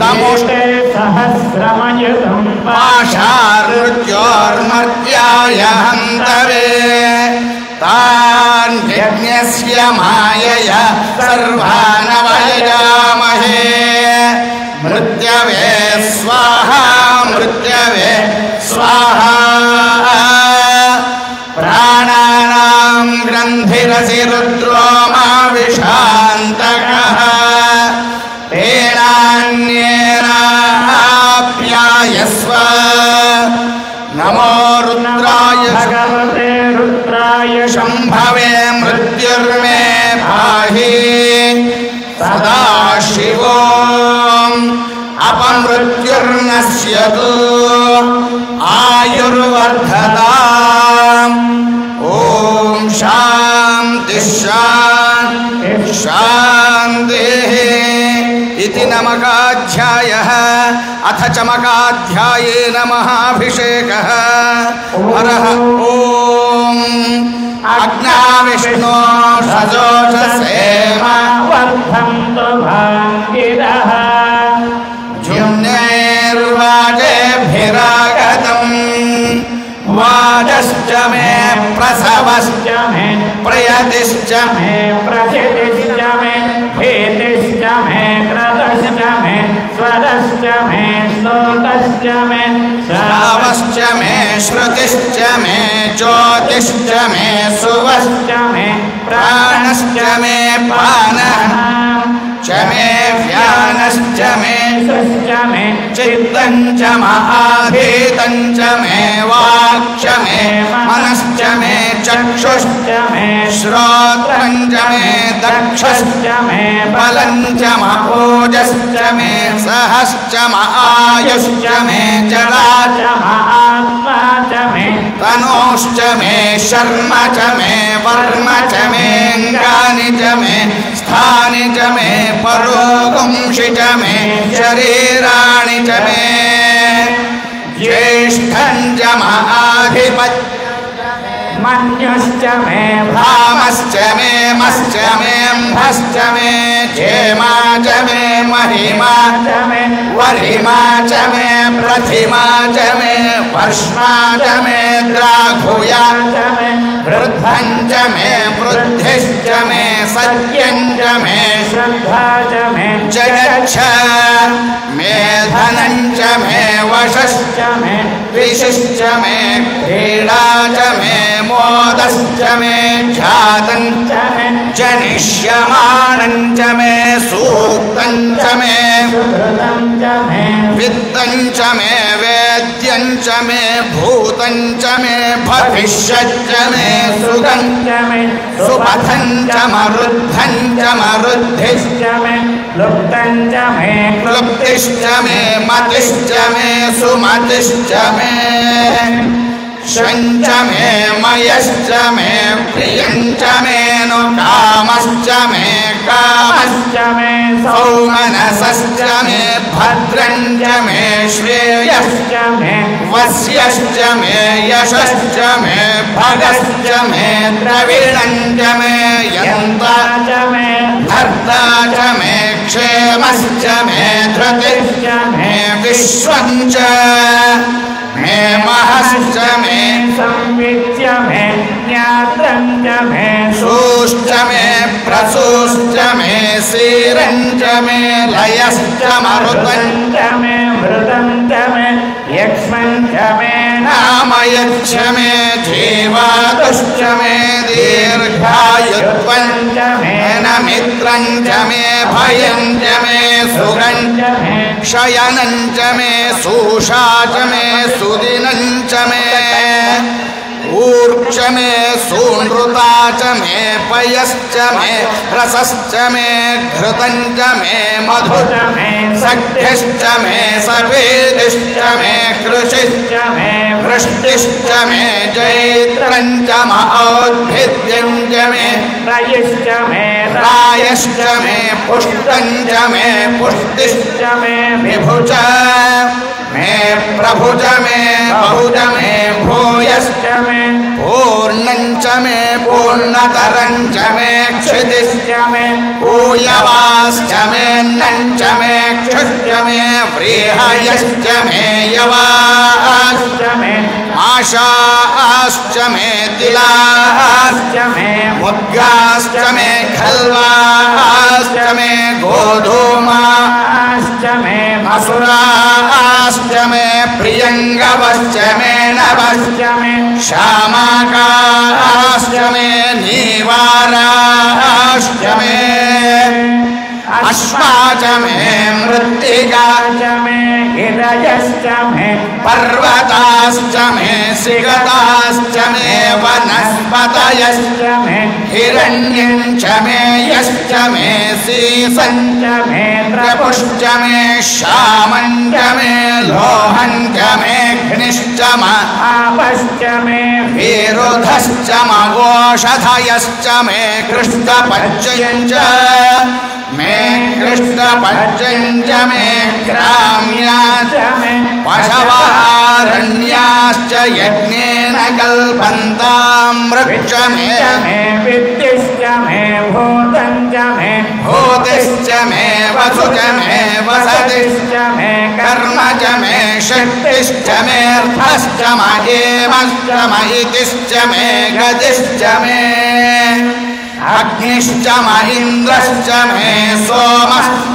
तमुष्टे सहस्रमयुतं पाशारुद्योर्मर्त्याय हन्तवे तान् यज्ञस्य मायया सर्वानवयजामहे मृत्यवे स्वाहा मृत्यवे स्वाहा प्राणानां ग्रन्थिरसि रुद्रो मा विशान्तकः तेनान्येनाप्यायस्व नमो रुद्राय भगवते रुद्राय शम्भवे मृत्युर्मे पाहि सदाशिवो अपमृत्युर्नश्यतु आयुर्वर्धताम् ॐ शान्ति शान्ति शान्तिः इति नमकाध्यायः अथ चमकाध्यायेन महाभिषेकः हरः ॐ अग्नाविष्णो सजोषसेम वर्धन्तु भाङ्गिरः जुम्नेर्वाजेभिरागतम् वाजश्च मे प्रसवश्च मे प्रयतिश्च मे प्रचितिश्च मे भीतिश्च मे क्रतश्च मे स्वरश्च मे श्लोकश्च मे श्रावश्च मे श्रुतिश्च मे ज्योतिश्च मे सुवश्च मे प्राणश्च मे पानः च मे व्यानश्च मे मे चित्तं च महाभीतं च मे वाक् मे मनश्च मे चक्षुश्च मे श्रोत्रं च मे दक्षश्च मे बलं च महोजश्च मे सहश्च आयुश्च मे जरा च आत्मा च मे तनोश्च मे शर्म च मे वर्म च मेऽङ्गानि च मे स्थानि च मे परोगुंषि च मे शरीराणि च मे ज्येष्ठं च महाधिपत्यं मन्युश्च मे भामश्च मे मश्च मे म्भश्च मे क्षेमा च मे महिमा च मे वरिमा च मे प्रतिमा च मे वर्ष्मा च मे द्राघुया च मे वृद्धं च मे वृद्धिश्च मे सत्यं च मे श्रद्धा च मे जगच्छ मे धनं च मे वशश्च मे विशिश्च मे क्रीडा च मे मोदश्च मे जातं च मे जनिष्यमाणं च मे सूक्तं च मे सुकृतं च मे वित्तं च मे वेद्यं च मे भूतं च मे भविष्यच्च मे सुगं च मे सुपथं च मरुद्धं च मरुद्धिश्च मे लुप्तं च मे क्लुप्तिश्च मे मतिश्च मे सुमतिश्च मे शञ्च मे मयश्च मे प्रियं च मे नु कामश्च मे कामश्च च मे सौमनसश्च मे भद्रं च मे श्रेयश्च च मे वस्यश्च मे यशश्च मे भगश्च मे द्रविणं च मे यन्ता च मे धर्ता च मे क्षेमश्च मे धृतिश्च मे विश्वं च मे महश्च मे संविच्य मे ज्ञातं च मे सूश्च मे प्रसूश्च मे सीरं च मे लयश्च मरुतं च मे मृतं च मे यक्ष्मं च मे नामयच्च मे जीवातुश्च मे दीर्घायुत्वं च मे न मित्रं च मे भयं च मे सुगं च मे शयनं च मे सूषा च मे सुदिनं च मे ऊर्च मे सूनृता च मे पयश्च मे रसश्च मे घृतं च मे मधु च मे सख्यश्च मे सफेदिश्च मे कृषिश्च मे वृष्टिश्च मे जैत्रं च महोद्भिद्यं च मे रयिश्च मे रायश्च मे पुष्टं च मे पुष्टिश्च मे विभु च मे प्रभु च मे बहु च मे भूयश्च मे पूर्णं च मे पूर्णतरं च मे क्षितिश्च मे भूयवाश्च मे नं च मे क्षुश्च मे व्रीहयश्च मे यवाश्च मे आशाश्च मे तिलाश्च मे मुद्गाश्च मे खल्वाश्च मे गोधूमाश्च मे मसुराश्च मे प्रियङ्गवश्च मे नवश्च मे श्यामाकाश्च मे नीवाराश्च मे अश्वा च मे मृत्तिका च मे हृदयश्च मे पर्वताश्च मे सिगताश्च मे वनस्पतयश्च मे हिरण्यं च मे यश्च मे सीसं च मे द्रपुश्च मे श्यामं च मे लोहं च मे घ्निश्च आपश्च मे विरुधश्च मगोषधयश्च मे कृष्णपच्यं च मे कृष्णपच्यं च मे ग्राम्याश्च मे पशवारण्याश्च यज्ञेन कल्पन्तां वृक्ष मे विद्युश्च मे भूतं च मे भूतिश्च मे वसु च मे वसतिश्च मे कर्म च मे शक्तिश्च मे अर्थश्च महेमश्च महितिश्च मे गतिश्च मे अग्निश्च इन्द्रश्च मे सोमश्च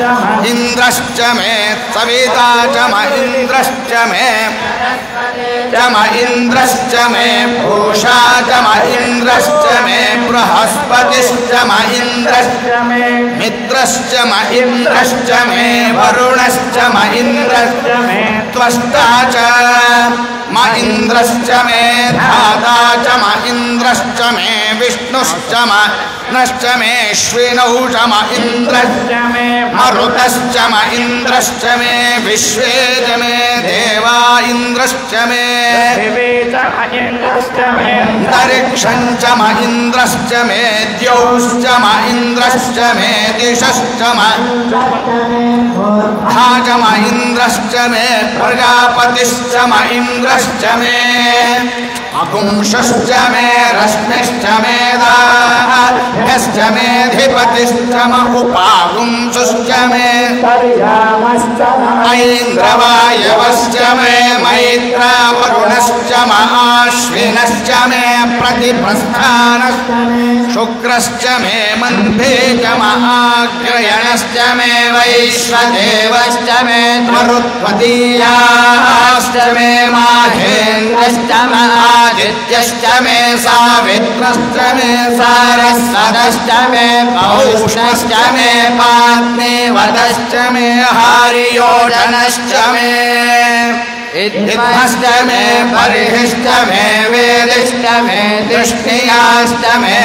इन्द्रश्च मे सविता च इन्द्रश्च मे इन्द्रश्च मे पूषा च इन्द्रश्च मे बृहस्पतिश्च इन्द्रश्च मे मित्रश्च इन्द्रश्च मे वरुणश्च इन्द्रश्च मे त्वष्टा च इन्द्रश्च मे धाता च इन्द्रश्च मे विष्णुश्च नश्च मे श्विनौ च इन्द्रश्च मे मरुतश्च इन्द्रश्च मे विश्वे च मे देवा इन्द्रश्च मे अंतरिक्षं च इन्द्रश्च मे द्यौश्च इन्द्रश्च मे दिशश्च च इन्द्रश्च मे प्रजापतिश्च इन्द्रश्च मे अपुंसश्च मे रश्मिश्च मे दाह्यश्च मे धिपतिश्च उपागुंसश्च मे ऐन्द्रवायवश्च मे मैत्रावरुणश्च आश्विनश्च मे प्रतिप्रस्थानश्च शुक्रश्च मे मन्थे च आग्रयणश्च मे वैश्वदेवश्च मे मरुत्पतीयाश्च मे माहेन्द्रश्च आदित्यश्च मे सावित्रश्च मे सारस्वतश्च मे पौष्णश्च मे पाग्नेवतश्च मे हारियोषणश्च मे इद्मश्च मे परिहिश्च मे वेदिश्च मे दृष्टियाश्च मे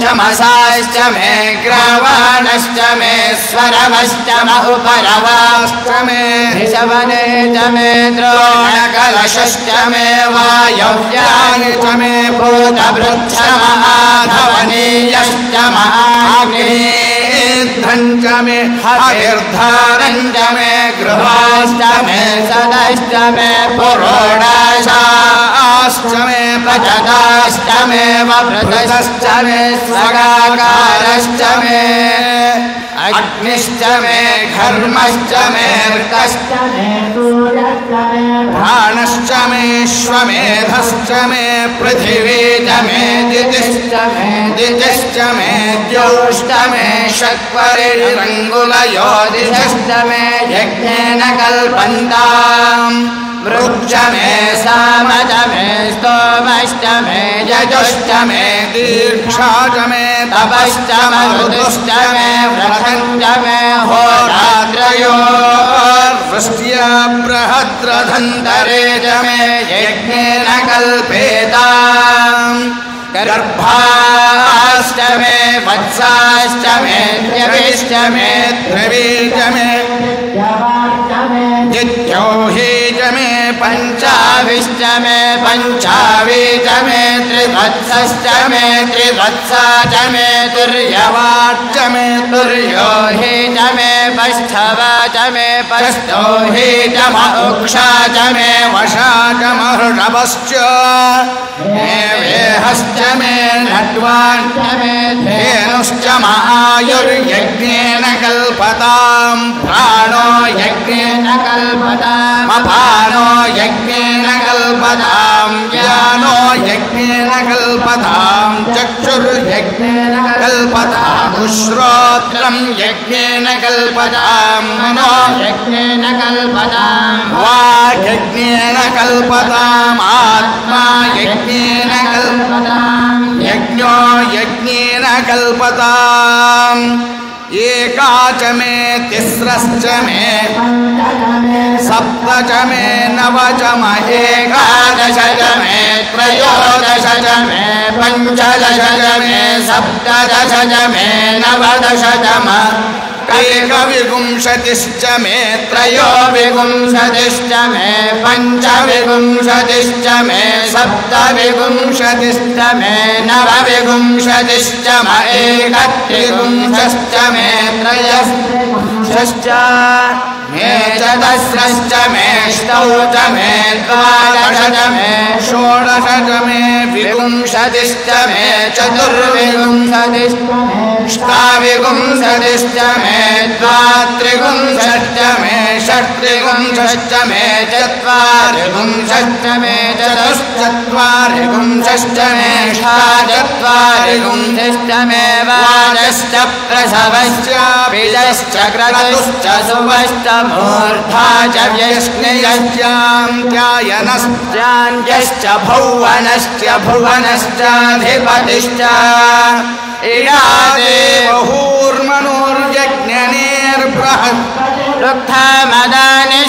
चमसाश्च मे ग्रावाणश्च मे स्वरवश्च उपरवाश्च मे ऋषवने च मे द्रोणकलशश्च मे वायव्यानि च मे भूतभृच्छ माधवनीयश्च महाग्निध्रं च मे हविर्धारं च मे गृहाश्च मे सदश्च मे पुरोडाशाश्च मे पचदाश्च मे वभृतश्च मे स्वगाकारश्च मे अग्निश्च मे घर्मश्च मे ऋतश्च मे प्राणश्च मे श्वमेधश्च मे पृथिवी च मे दितिश्च मे द्यौश्च मे शक्वरिरङ्गुलयोदिश्च मे यज्ञेन कल्पन्ताम् वृक्ष मे सामच मे स्तोमश्च मे यजुश्च मे दीक्षा च मे तपश्च मरुतश्च मे व्रतञ्च मे होरात्रयोर्वृष्ट्या बृहद्रथन्तरे च मे यज्ञेन कल्पेताम् गर्भाश्च मे वत्साश्च मे द्यविश्च मे ध्रुवी च मे जित्योहि च मे पञ्चाविश्च मे पञ्चावी च मे त्रिवत्सश्च मे त्रिवत्सा च मे तुर्यवाच्च मे तुर्यो हि च मे पष्ठवा च मे पष्टो हि च म उक्षा च मे वशा च महर्षभश्च मे वेहश्च मे नट्वान् च मे धेनुश्च म आयुर्यज्ञेन कल्पतां प्राणो यज्ञेन कल्पताम् अपानो यज्ञेन कल्पतां ज्ञानो यज्ञेन कल्पतां चक्षुर्यज्ञेन कल्पतां श्रोत्रं यज्ञेन कल्पतां मनो यज्ञेन कल्पतां वाक् यज्ञेन कल्पताम् आत्मा यज्ञेन कल्पतां यज्ञो यज्ञेन कल्पताम् एका च मे तिस्रश्च मे सप्त च मे नव च म एकादश च मे त्रयोदश च मे पञ्चदश च मे सप्तदश च मे नवदश च म एकविंशतिश्च मे त्रयोविंशतिश्च मे पञ्चविंशतिश्च मे सप्तविंशतिश्च मे नवविंशतिश्च म एकत्रिंशश्च मे त्रयस्त्रिंशश्च मे चतस्रश्च मे अष्टौ च मे द्वादश च मे षोडश च मे विंशतिश्च मे चतुर्विंशतिश्च मे अष्टाविंशतिश्च मे द्वात्रिंशश्च मे षट्त्रिंशश्च मे चत्वारिंशश्च मे चतुश्चत्वारिंशश्च मे षट्चत्वारिंशश्च मे वाजश्च प्रसवश्च बीजश्च क्रतुश्च सुवश्च मूर्धा च व्यश्नयश्चान्त्यायनश्चान्त्यश्च भुवनश्च भुवनश्चाधिपतिश्च इडादे बहुर्मनोर्यज्ञनेर्बृहत् रुक्थमदानि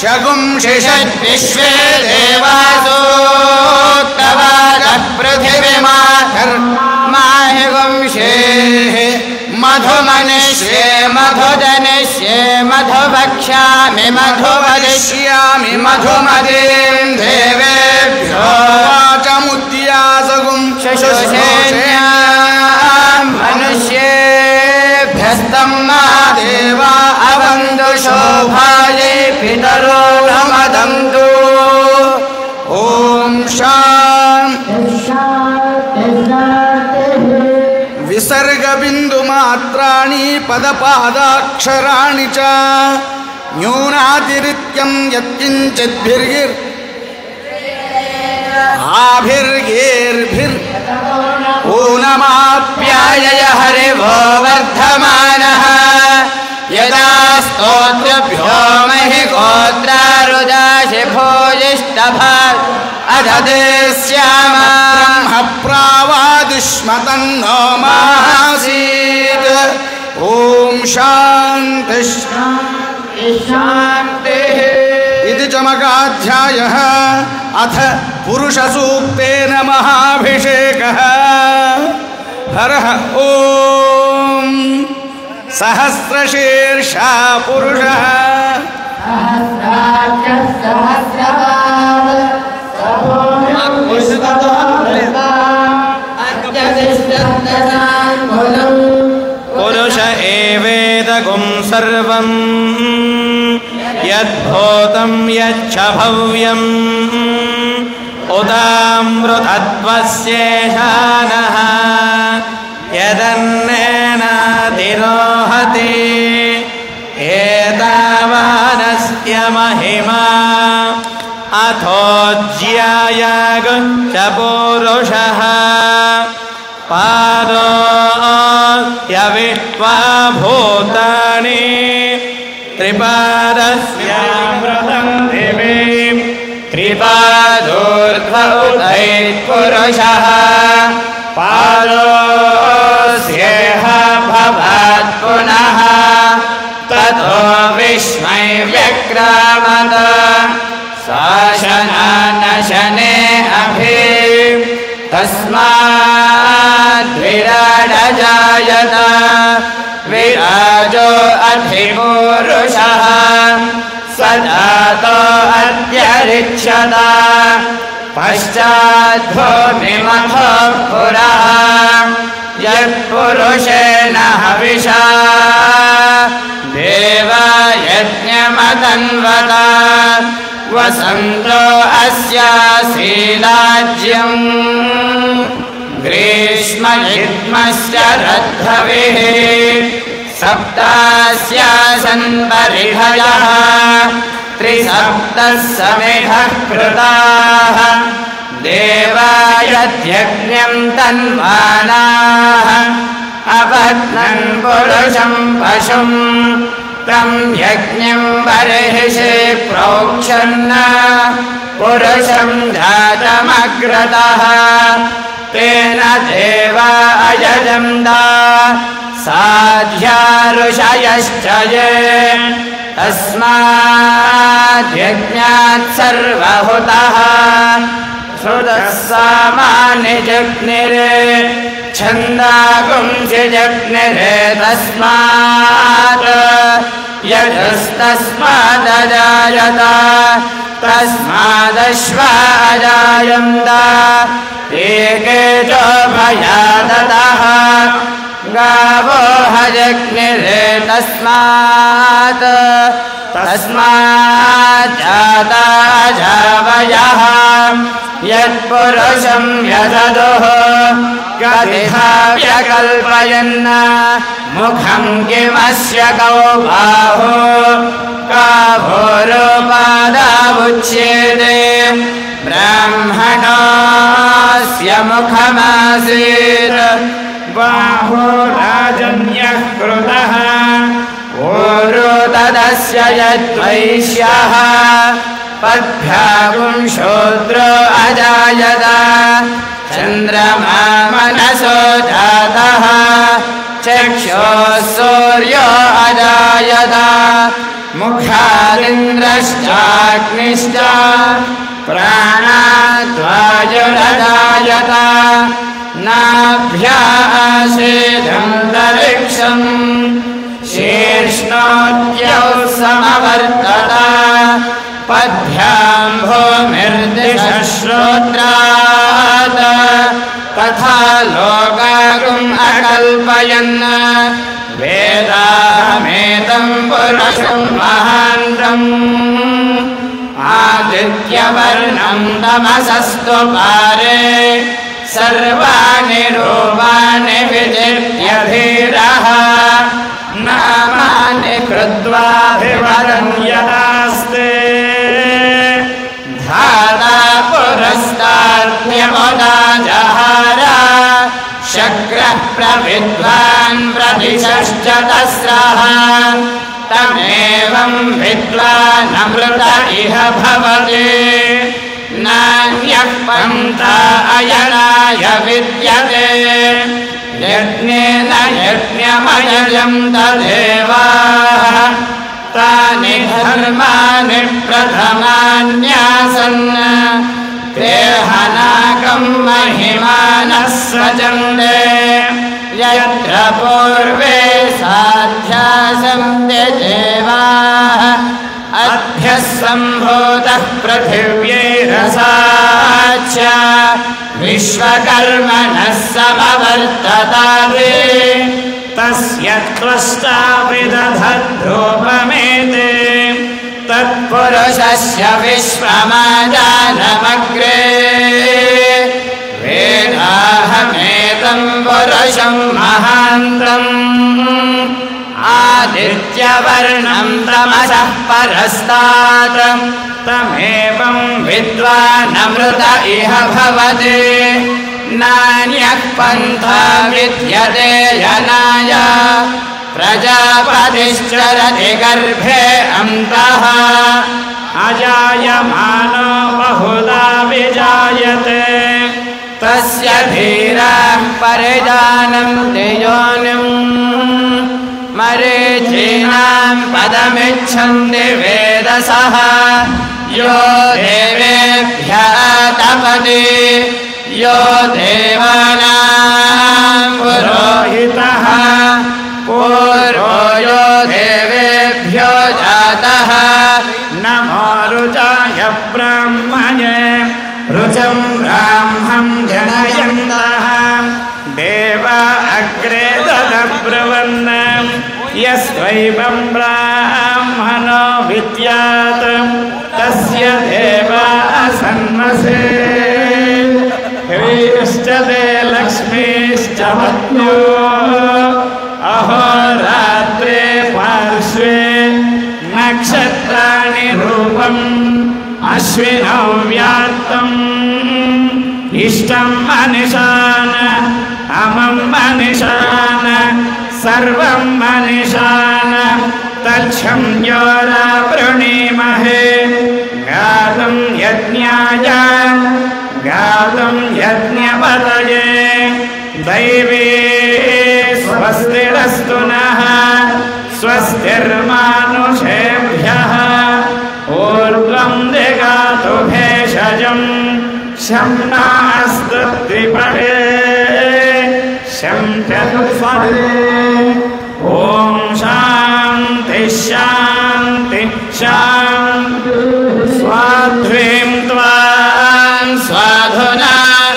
शगुं शिषद्विश्वे देवासोक्तवादः पृथिवीमाहिगुंशेः मधुमनिष्ये मधुजनिष्ये मधुभक्ष्यामि मधुवदिष्यामि मधुमदीं देवेभ्यो वाचमुद्यासगुं शशुषेण्यां मनुष्येभ्यस्तं मा देवा अवन्तु शोभायै पितरो नमदन्तु ॐ विसर्गबिन्दुमात्राणि पदपादाक्षराणि च न्यूनातिरिक्तं यत्किञ्चिद्भिर्गिर्भिर् ऊनमाप्यायय हरिवो वर्धमानः यदा स्तोत्रभ्यो महि गोत्रारुदाशि भोजिष्टभा अददे स्याम ब्रह्म प्रावादिष्मतन्नो मासीत् ॐ शान्ति शान्तिः इति चमकाध्यायः अथ पुरुषसूक्तेन महाभिषेकः हरः ॐ सहस्रशीर्षा पुरुषः पुरुष एवेदगुं सर्वं यद्भूतं यच्च भव्यम् उदामृतत्वस्येषानः यदन्नेनातिरोहति एतावानस्य महिमा अथोज्यायागुच्च पुरुषः पादोऽत्यविश्वा भूतानि त्रिपादस्यामृतं दिवे त्रिपादोर्ध्व उदैत्पुरुषः पादोऽस्येह भवात् पुनः ततो विस्मय व्यक्रामद शासनानशने अभि तस्माद्विराडजायत विराजो अधिपूरुषः सदातो अत्यरिच्छत पश्चाद्भूमिमथो पुरः यत्पुरुषेण हविषा देवा यज्ञ तन्वता वसन्तो अस्यासीलाज्यम् ग्रीष्मयुग्मस्य रद्धविः सप्तास्यासन् परिहयः त्रिसप्तः समिधः कृताः देवायज्ञं तन्वानाः अपत्नन् पुरुषं पशुं तं यज्ञं बर्हिषि प्रोक्षन् पुरुषं जातमग्रतः तेन देवा अयजन्ता साध्या ऋषयश्च ये तस्माद्यज्ञात् सर्वहुतः श्रुतः सामानि जग्निरे छन्दागुंसि जग्निरे तस्मात् यजस्तस्मादजायत तस्मादश्वा अजायन्त एके च भयादतः गावो हजग्निरे तस्मात् जाता जावयः यत्पुरुषं यददुः कथिता व्यकल्पयन् मुखं किमस्य कौ बाहो काभोरुपादावुच्येते ब्राह्मणस्य मुखमासीत् बाहो राजन्यः कृतः ऊरु तदस्य यद्वैश्यः पद्भ्यागुं शूद्रो अजायत चन्द्रमा मनसो जातः चक्षुः सूर्यो अजायत मुखादिन्द्रश्चाग्निश्च प्राणाद्वायुरजायत नाभ्यासीदन्तरिक्षम् शीर्ष्णोद्यौ समवर्तत पद्भ्यां भूमिर्दिशश्रोत्रात् तथा लोकागुम् अकल्पयन् वेदाहमेतं पुरुषं महान्तम् आदित्यवर्णं तमसस्तु पारे सर्वाणि रूपाणि विजित्य धीरः नामानि कृत्वाभिवरं यदास्ते धाता पुरस्ताद्यमुदा जहार शक्रः प्रविद्वान् प्रदिशश्च तस्रः तमेवं विद्वानमृत इह भवति नान्यः पन्था अयनाय विद्यते यज्ञेन यज्ञमयजं तदेवाः तानि धर्माणि प्रथमान्यासन् ते हनाकं महिमानः सजन्ते यत्र पूर्वे साध्यासन्ते देवाः अभ्यः सम्भूतः पृथिव्यैरसाच्च विश्वकर्मणः समवर्ततावे तस्य त्वष्टापि दधद्रूपमेते तत्पुरुषस्य विश्वमाजानमग्रे वेदाहमेतं पुरुषं महान्तम् आदित्यवर्णं तमसः परस्तात् तमेवं विद्वानमृत इह भवति नान्यः पन्था विद्यते यनाय प्रजापतिश्चरति गर्भे अन्तः अजायमानो बहुधा विजायते तस्य धीराः परिजानन्ति योनिम् मरीचीनां पदमिच्छन्ति वेदसः यो देवेभ्यः तपति यो देवानां पुरोहितः पूर्वो यो देवेभ्यो जातः नमो रुचाय ब्राह्मणे रुचं ब्राह्मं जनयन्तः देवा अग्रे ददब्रवन् यस्त्वैवं ब्राह्मणो विद्यात् तस्य देवा सन्मसे ह्रीश्चते लक्ष्मीश्च मत्यो अहोरात्रे पार्श्वे नक्षत्राणि रूपम् अश्विनौ व्यात्तम् इष्टं मनिषान अमं मनिषान सर्वं मनिषान तच्छं योरा वृणीमहे गातुं यज्ञाय गातुं यज्ञपतये दैवी स्वस्तिरस्तु नः स्वस्तिर्मानुषेभ्यः ऊर्ध्वं दिगातु भेषजं शं नास्तु द्विपदे शं चतुष्पदे ॐ शान्ति शान्ति शान्ति स्वाध्वीं त्वां स्वाधुना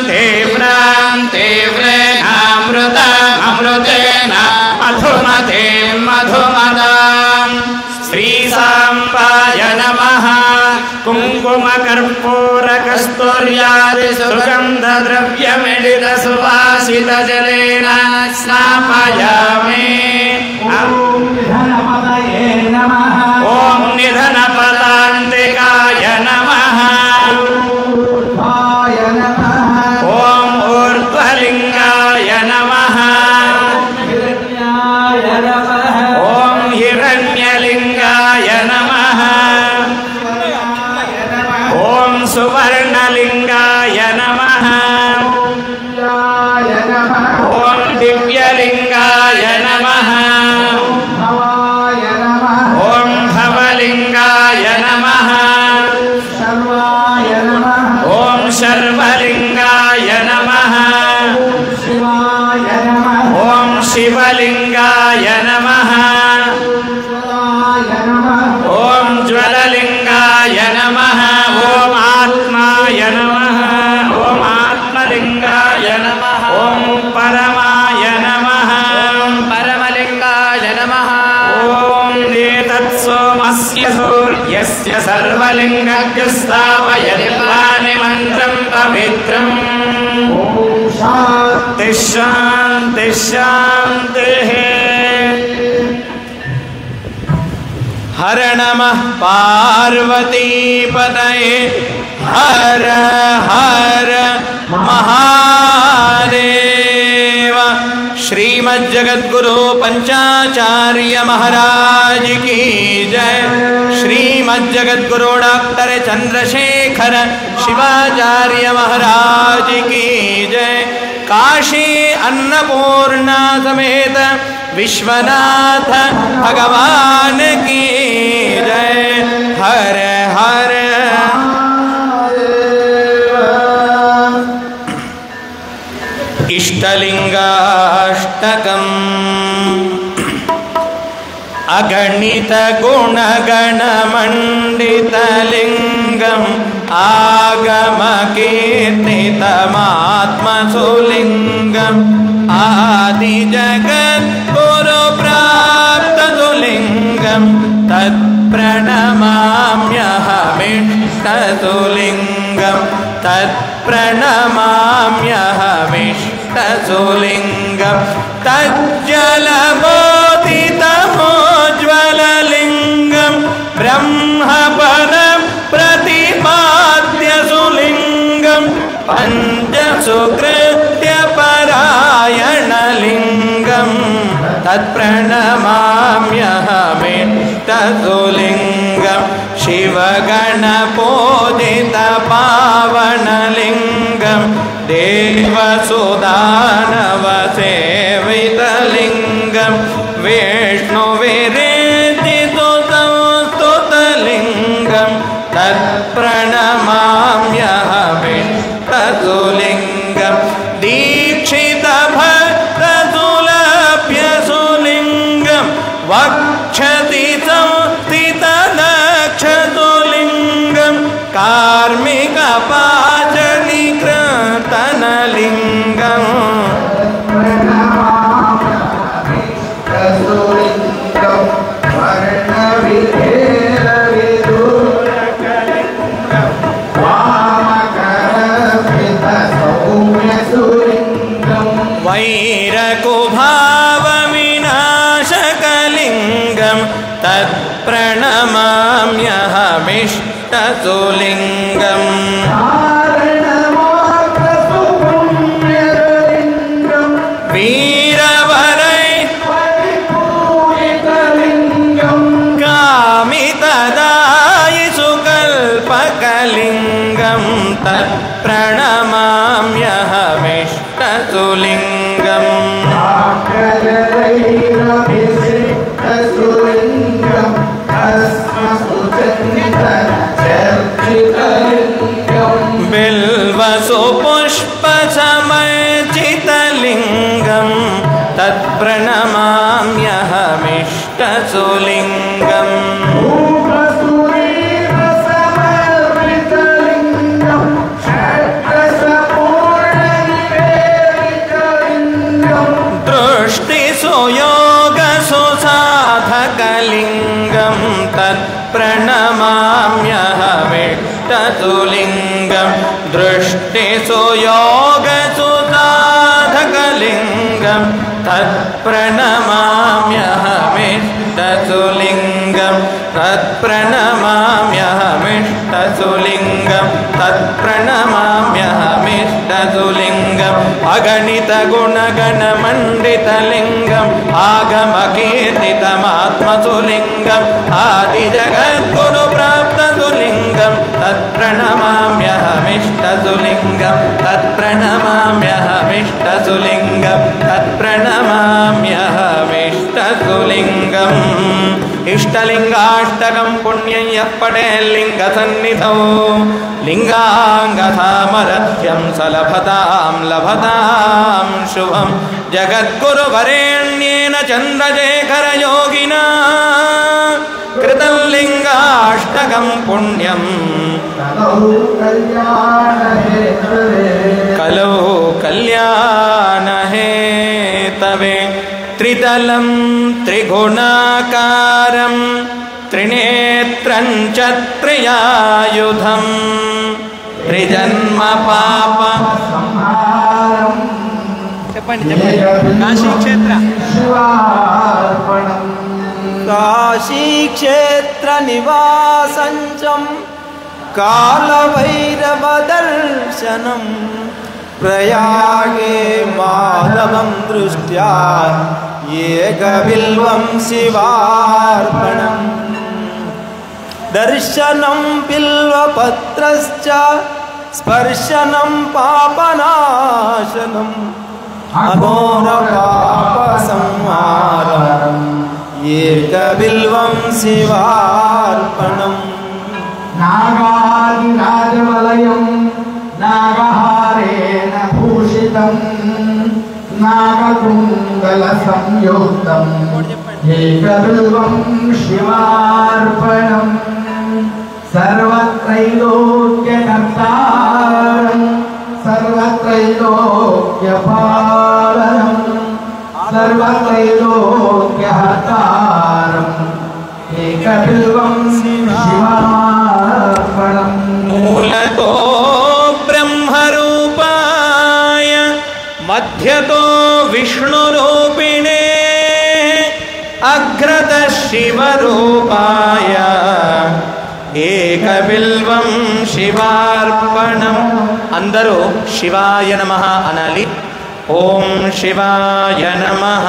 तीव्रां तीव्रेणामृतमृतेन मधुमतीं मधुमदां श्रीसाम्बाय नमः कुङ्कुमकर्पूरकस्तूर्यादि सुगन्धद्रव्यमिलितसुवासितजलेन स्नापयामि ॐ निधनपदान्तिकाय नमः ॐ ऊर्ध्वलिङ्गाय नमः ॐ हिरण्यलिङ्गाय नमः ॐ सुवर्णलिङ्गाय नमः ॐ दिव्यलिङ्गाय नमः ॐ भवलिङ्गाय नमः ॐ शर्वलिङ्गाय नमः ॐ शिवलिङ्गाय नमः ॐ ज्वललिङ्गाय नमः ॐ आत्माय नमः ॐ आत्मलिङ्गाय नमः ॐ परमाय नमः ॐ परमलिङ्गाय नमः ॐ एतत्सोमस्य सूर्यस्य सर्वलिङ्गस्य स्थापयति मन्त्रं पवित्रम् शान्ति शान्ति शान्तिः हर नमः पार्वतीपतये हर हर महादेव। श्रीमज्जगद्गुरु पंचाचार्य महाराज की जय। श्रीमज्जगद्गुरु डॉक्टर चंद्रशेखर शिवाचार्य महाराज की जय। काशी अन्नपूर्णा समेत विश्वनाथ भगवान की जय। हर हर इष्टलिंगाष्टकम् अगणित गुणगणमण्डितलिङ्गम् आगमकीर्तितमात्मसुलिङ्गम् आदिजगद्गुरुप्राप्तसुलिङ्गम् तत्प्रणमाम्यहमिष्टसुलिङ्गम् तत्प्रणमाम्यहमिष्टसुलिङ्गम् तज्जलबोधितमोज्ज्वललिङ्गम् ब्रह्मपदं प्रतिपाद्यसुलिङ्गम् पञ्चसुकृत्यपरायणलिङ्गम् तत्प्रणमाम्यहमिष्टसुलिङ्गम् शिवगणपूजितपावनलिङ्गम् देवसुदानवसेवितलिङ्गम् विष्णुविरेजितुसंस्तुतलिङ्गम् तत्प्रणमाम्यहमिष्टसुलिङ्गम् दीक्षितभक्तसुलभ्यसुलिङ्गम् वक्षति संस्थितदक्षसुलिङ्गम् कार्मिकपाचनिकृतनलिङ्गम् लिंगम तत्प्रणमाम्यहमिष्टतुलिंगम वीरवरै कामितदायि सुकल्पकलिंगम तत्प्रणमाम्यहमिष्टतुलिंगम बिल्वसुपुष्पसमर्चितलिंगम तत्प्रणमाम्यहमिष्टतुलिंगम दृष्टिसुयोगसुसाधकलिंगम तत्प्रणमाम्यहमिष्टतुलिंगम दृष्टिसुयोगसुसाधकलिंगम तत्प्रणमाम्यहमिष्टतुलिंगम तत्प्रणमाम्यहमिष्टतुलिंगम तत्प्रणमाम्यहमिष्टतुलिंगम अगणितगुणगणमण्डितलिंगम आगमकीर्तितमात्मतुलिंगम आदिजगद्गुरुप्राप्ततुलिंगम तत्प्रणमाम्यहमिष्टतुलिंगम तत्प्रणमाम्यहमिष्टतुलिंगम तत्प्रणमाम्यहमिष्टतुलिंगम इष्टलिंगाष्टकं पुण्यं यः पठेत् लिंगसन्निधौ लिंगांगसामरथ्यं लभतां शुभं जगद्गुरुवरेण्येन चन्द्रशेखरयोगिना कृतं लिंगाष्टकं पुण्यं कलौ कल्याणहेतवे त्रितलं त्रिगुणाकारं त्रिनेत्रं च त्रियायुधं त्रिजन्म पाप काशीक्षेत्र निवासं कालभैरवदर्शनं प्रयागे माधवं दृष्ट्या एकबिल्वं शिवार्पणं दर्शनं बिल्वपत्रश्च स्पर्शनं पापनाशनम् अघोरपापसंहारम् एकबिल्वं शिवार्पणम् नागादिराजवलयं नागहारेण भूषितं नागकुण्डलसंयुक्तम् एकबिल्वं शिवार्पणम् सर्वत्रैलोक्यकर्तारं सर्वत्रैलोक्यपालनं सर्वत्रैलोक्यहर्तारम् एकबिल्वं शिवार्पणम् मूलतो ब्रह्मरूपाय मध्यतो विष्णुरूपिणे अग्रतः शिवरूपाय एकबिल्वं शिवार्पणम् अंदरो शिवाय नमः अनाली ओम शिवाय नमः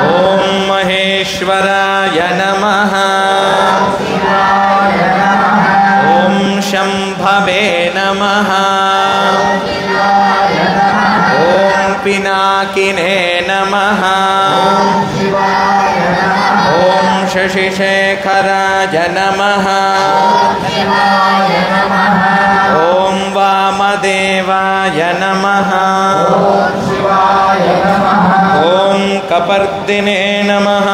ओम महेश्वराय नमः ओम शंभवे नमः ओम पिनाकिने नमः ओम शशिशेखराय नमः ओम वामदेवाय नमः ओम कपर्दिने नमः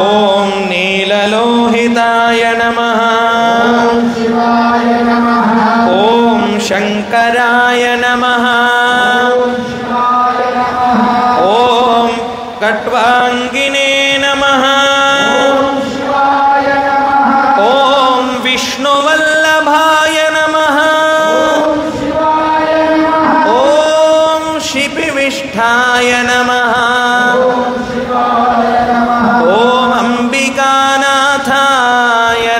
ओम नीललोहिताय नमः ओम शंकराय नमः ओम कट्वांगिने नमः ओम विष्णुवल्लभाय नमः ओम शिपिविष्ठाय शिवाय नमः ॐ अंबिकानाथाय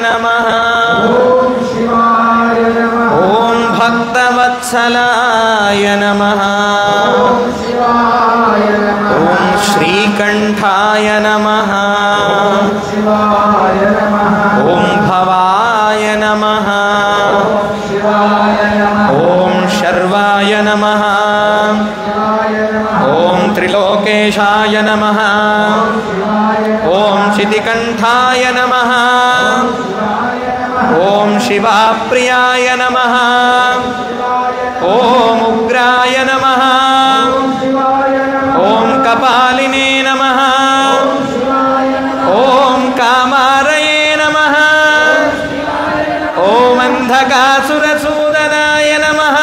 नमः ॐ भक्तवत्सलाय नमः ॐ श्रीकण्ठाय नमः ॐ भवाय नमः ॐ शर्वाय नमः ॐ त्रिलोकेशाय नमः ॐ शितिकण्ठाय नमः ॐ शिवाप्रियाय नमः ॐ उग्राय नमः ॐ कपालिने नमः ॐ कामारये नमः ॐ अन्धकासुरसूदनाय नमः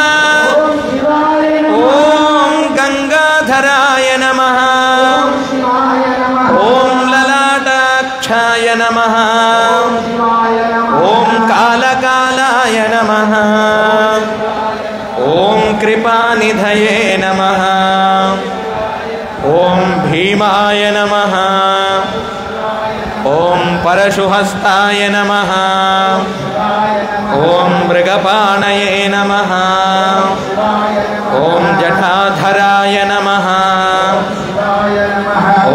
ॐ गंगाधराय नमः ॐ ललाटाक्षाय नमः ॐ कालकालाय नमः ॐ कृपानिधये नमः ॐ भीमाय नमः ॐ परशुहस्ताय नमः ॐ मृगपाणये नमः ॐ जटाधराय नमः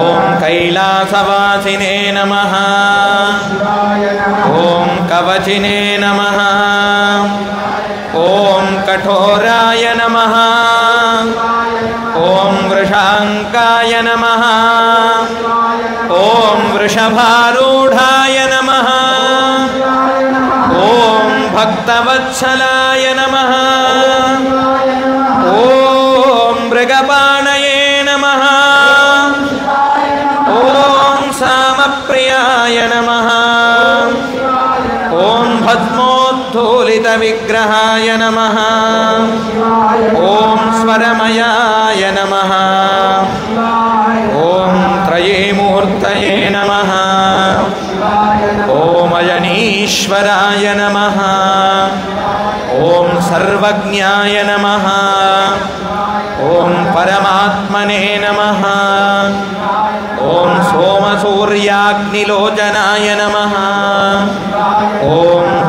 ॐ कैलासवासिने नमः ॐ कवचिने नमः ॐ कठोराय नमः ॐ वृषाङ्काय नमः ॐ वृषभारूढाय नमः ॐ भक्तवत्सलाय नमः ॐ मृगपाणये नमः ॐ सामप्रियाय नमः ॐ भस्मोद्धूलितविग्रहाय नमः ॐ स्वरमयाय नमः ॐ त्रयीमूर्तये नमः ॐ अजनीश्वराय नमः ॐ सर्वज्ञाय नमः ॐ परमात्मने नमः ॐ सोमसूर्याग्निलोचनाय नमः ॐ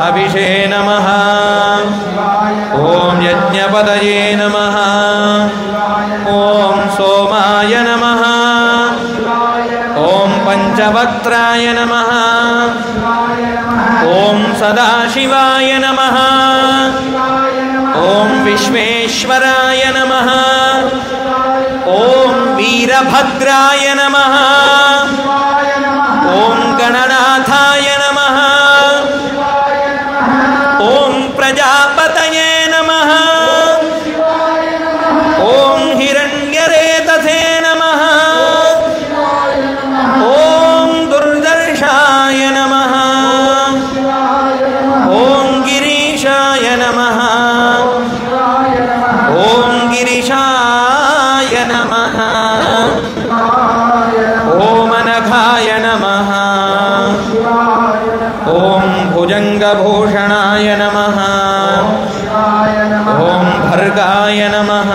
हविषे नमः ॐ यज्ञपतये नमः ॐ सोमाय नमः ॐ पंचवक्त्राय नमः ॐ सदाशिवाय नमः ॐ विश्वेश्वराय नमः ॐ वीरभद्राय नमः ॐ गणनाथाय नमः ॐ प्रजापतये नमः ॐ हिरण्यरेतसे नमः ॐ दुर्दर्शाय नमः ॐ गिरीशाय नमः ॐ गिरिशाय नमः ॐ अनघाय नमः ॐ भुजङ्गभूषणाय नमः ॐ भर्गाय नमः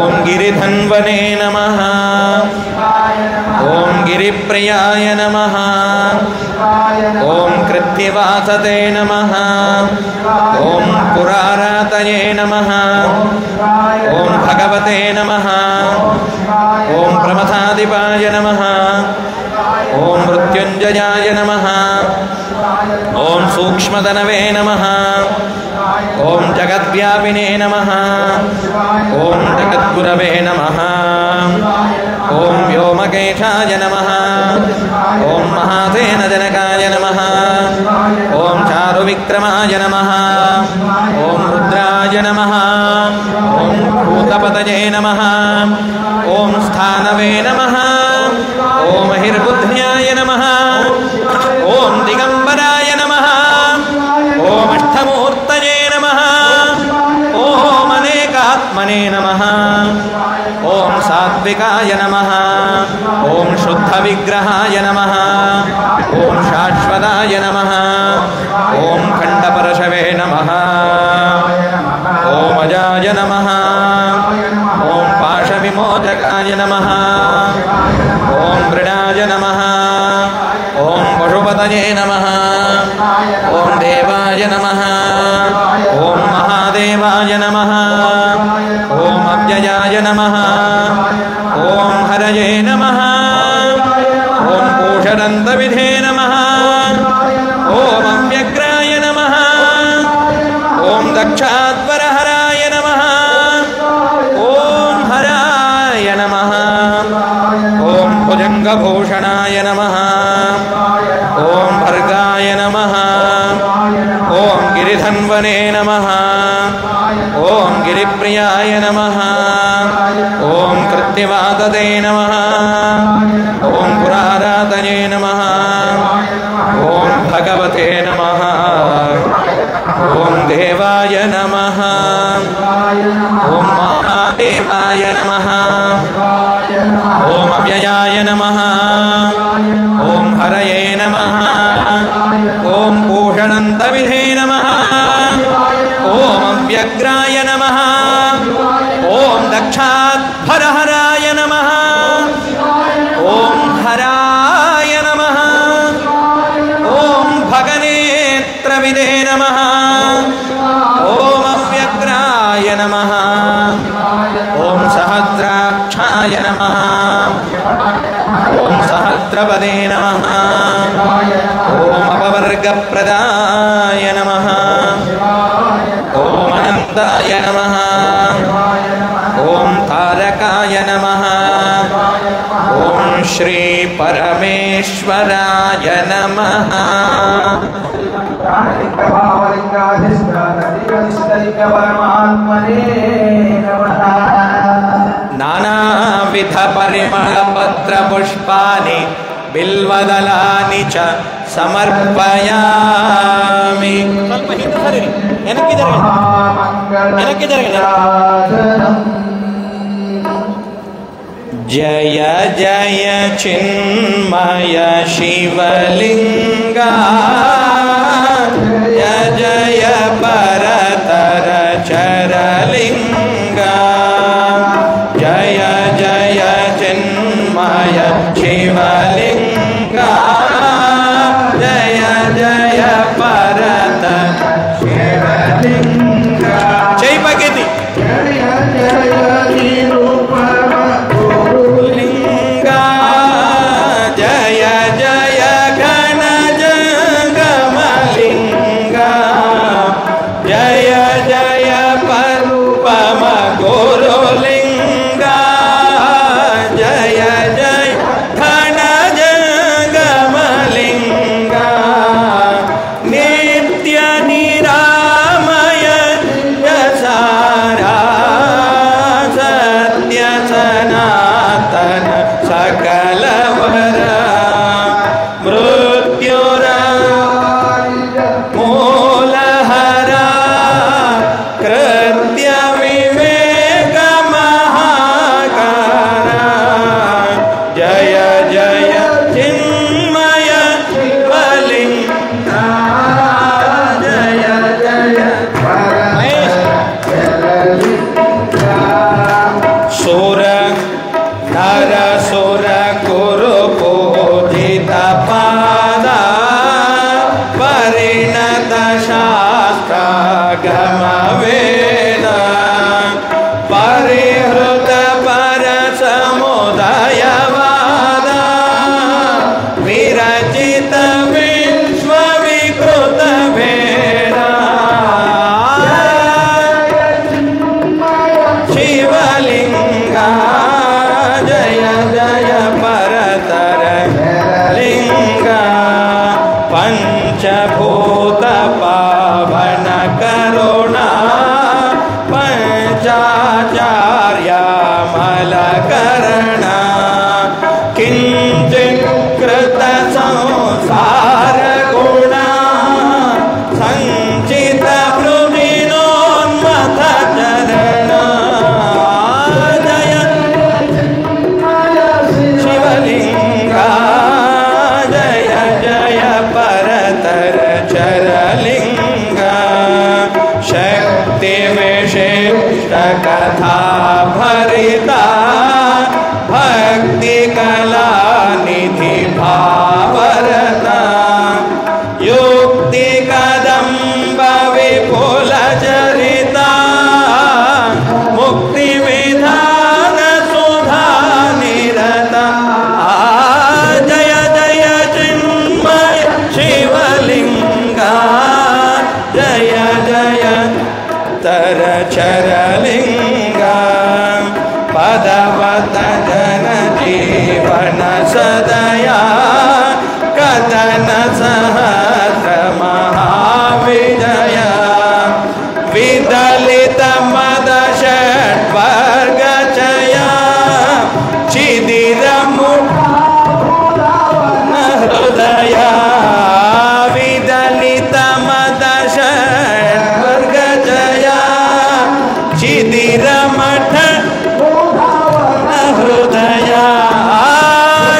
ॐ गिरिधन्वने नमः ॐ गिरिप्रियाय नमः ॐ कृत्तिवासते नमः ॐ पुरारातये नमः ॐ भगवते नमः ॐ प्रमथाधिपाय नमः ॐ मृत्युञ्जयाय नमः ॐ सूक्ष्मतनवे नमः ॐ जगद्व्यापिने नमः ॐ जगद्गुरवे नमः ॐ व्योमकेशाय नमः ॐ महासेनजनकाय नमः ॐ चारुविक्रमाय नमः ॐ रुद्राय नमः ॐ भूतपतये नमः ॐ स्थानवे नमः ॐ महिर्बुद्ध्याय नमः ॐ दिगम्बराय नमः ॐ अष्टमूर्तये नमः ॐ अनेकात्मने नमः ॐ सात्विकाय नमः ॐ शुद्धविग्रहाय नमः ॐ शाश्वताय नमः ॐ खण्डपरशवे नमः ॐ अजाय नमः ॐ पाश विमोचकाय नमः ॐ मृडाय नमः ॐ पशुपतये नमः ॐ देवाय नमः ॐ महादेवाय नमः ॐ अव्ययाय नमः ॐ हरये नमः ॐ पूषदन्तविधे नमः ॐ अव्यग्राय नमः ॐ दक्षाध्वरहराय नमः ॐ हराय नमः ॐ भुजङ्गभूषणाय नमः ॐ भर्गाय नमः ॐ गिरिधन्वने नमः ॐ गिरिप्रियाय नमः ॐ कृत्तिवादते नमः ॐ पुरारातये नमः ॐ भगवते नमः ॐ देवाय नमः ॐ महादेवाय नमः ॐ अव्ययाय नमः ॐ हरये नमः ॐ पूषणन्तविधे नमः ॐ अव्यग्राय नमः ॐ दक्षाध्वरहराय नमः ॐ हराय नमः ॐ भगनेत्रविदे नमः ॐ अव्यग्राय नमः ॐ सहस्राक्षाय नमः ॐ सहस्रपदे नमः ॐ अपवर्गप्रदाय नमः ॐ अनन्ताय नमः ॐ तारकाय नमः ॐ श्री परमेश्वराय नमः नानाविध परिमलपत्र पुष्पाणि बिल्वदलानि च समर्पयामि जय जय चिन्मय शिवलिंगा जय जय परतर चरलिंगा जय जय चिन्मय शिवलिंगा जय जय परतर शिवलिंगा जय भगति जय जय घन जंगमलिंगा जय जय परूपम गुरुलिंगा जय जय घन जंगमलिंगा नित्य निरामय यसारा सत्य सनातन सकल मृत्युरा मूलहरा कृत्य विवेक महाकारा जय जय चिन्मय शिवलिंगा जय जय सुर नर सुर गुरु पूजित पादा परिणत शास्त्रागम वेद परिहृत पर समुदयवाद विरचित विश्व विकृत भेद शिवलिंगा जय जय चरलिंगा पदवत जन जीवन सदया कदन सहस्र महाविजय विदलित मद षड्वर्ग चया चिदिर हृदय विदलित मद षड्वर्ग जया चिदिर मठ हृदय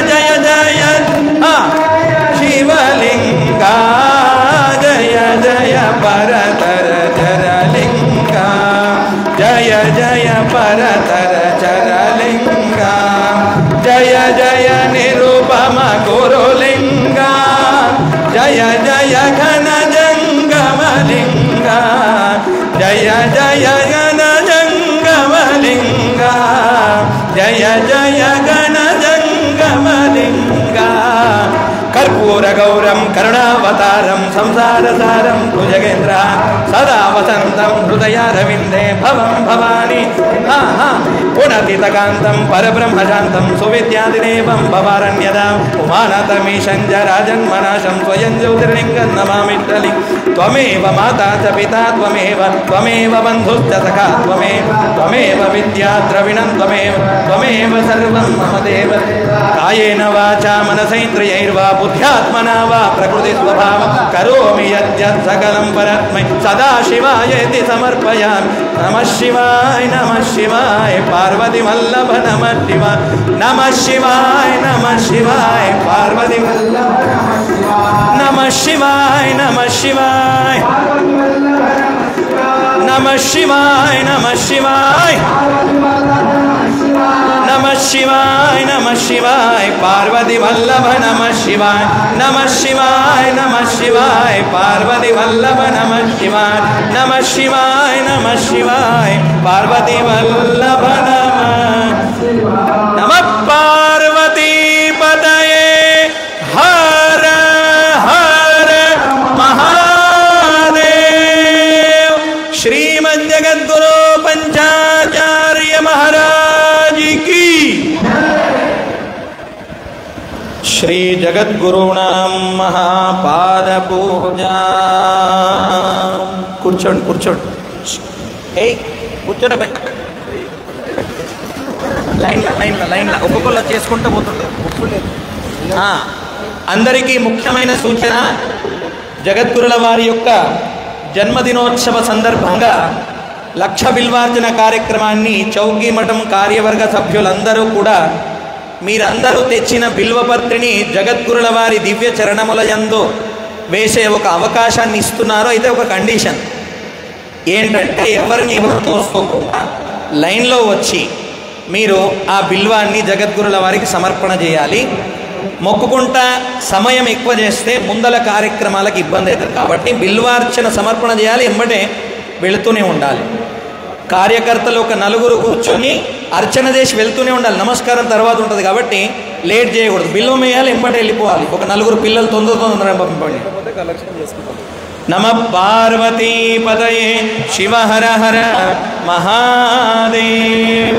जय जय शिवलिंगा जय जय परतर चरलिंगा जय जय परतर चरलिंगा जय जय निरुपम गुरुलिंगा जय जय घन जंगमलिंगा जय जय घन जंगमलिंगा जय जय घन जंगमलिंगा कर्पूर गौरम करुणावतारम संसारसारम भुजगेन्द्र सदा वसंतम हृदयारविंदे भवं भवानी पुनतितकांतं परब्रह्मशांतं सुविद्यादिदेवं भवारण्यदां उमानाथमीशं च राजन्मनाशं स्वयं ज्योतिर्लिङ्गं नमामिष्टलिं त्वमेव माता च पिता त्वमेव बन्धुश्च सखा त्वमेव विद्या द्रविणं त्वमेव सर्वं मम देव कायेन वाचा मनसेन्द्रियैर्वा बुद्ध्यात्मना वा प्रकृतिस्वभावं करोमि यद्यत् सकलं परस्मै सदा शिवायेति समर्पयामि नमः शिवाय पार्वतीवल्लभ नमः शिवाय पार्वतीवल्लभ नमः शिवाय नमः शिवाय पार्वती वल्लभ नमः शिवाय पार्वती वल्लभ नमः शिवाय पार्वती वल्लभ नमः पार्वती पतये हर हर महादेव। श्रीमद् जगद्गुरु पंचाचार्य महाराज की श्री जगद्गुरूणां महापाद पूजा కూర్చోండి కూర్చోండి లైన్లో ఒక్కొక్కరు చేసుకుంటూ పోతుంటారు. అందరికీ ముఖ్యమైన సూచన, జగద్గురుల వారి యొక్క జన్మదినోత్సవ సందర్భంగా లక్ష బిల్వార్చన కార్యక్రమాన్ని చౌకీ మఠం కార్యవర్గ సభ్యులందరూ కూడా మీరందరూ తెచ్చిన బిల్వపత్రిని జగద్గురుల వారి దివ్య చరణముల యందు వేసే ఒక అవకాశాన్ని ఇస్తున్నారు. అయితే ఒక కండిషన్ ఏంటంటే, ఎవరిని ఎవరు తోసుకోకుండా లైన్లో వచ్చి మీరు ఆ బిల్వాన్ని జగద్గురుల వారికి సమర్పణ చేయాలి. మొక్కుకుంటా సమయం ఎక్కువ చేస్తే ముందల కార్యక్రమాలకు ఇబ్బంది అవుతుంది. కాబట్టి బిల్వార్చన సమర్పణ చేయాలి, ఎంబటే వెళుతూనే ఉండాలి. కార్యకర్తలు ఒక నలుగురు కూర్చొని అర్చన చేసి వెళ్తూనే ఉండాలి. నమస్కారం తర్వాత ఉంటుంది కాబట్టి లేట్ చేయకూడదు. బిల్వం వేయాలి, ఎంబటే వెళ్ళిపోవాలి. ఒక నలుగురు పిల్లలు తొందరగా పంపండి. నమ పార్వతీ పదయే శివ హర హర మహాదేవ.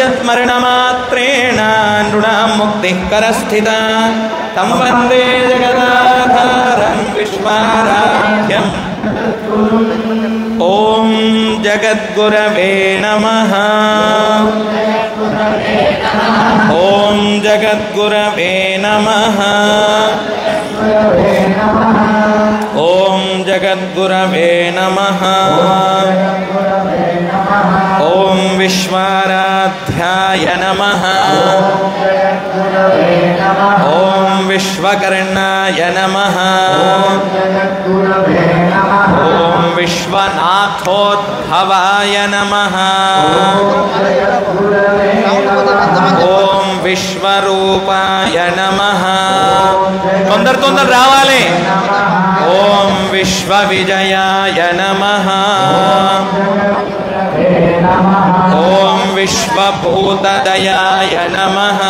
యస్మరణమాత్రేణ నృణాం ముక్తిః కరస్థిత తం వందే జగదాధారం విశ్వారాధ్యం. ఓం జగద్గురవే నమః. ఓం జగద్గురవే నమః. ఓం జగద్గురవే నమః. ఓం విశ్వారాధ్యాయ నమః. ఓం విశ్వకర్ణాయ నమః. ఓం విశ్వనాథోద్భవాయ నమః. ఓం విశ్వరూపాయ నమః. తొందర రావాలి. ఓం విశ్వవిజయాయ నమః. ఓం విశ్వభూతదయాయ నమః.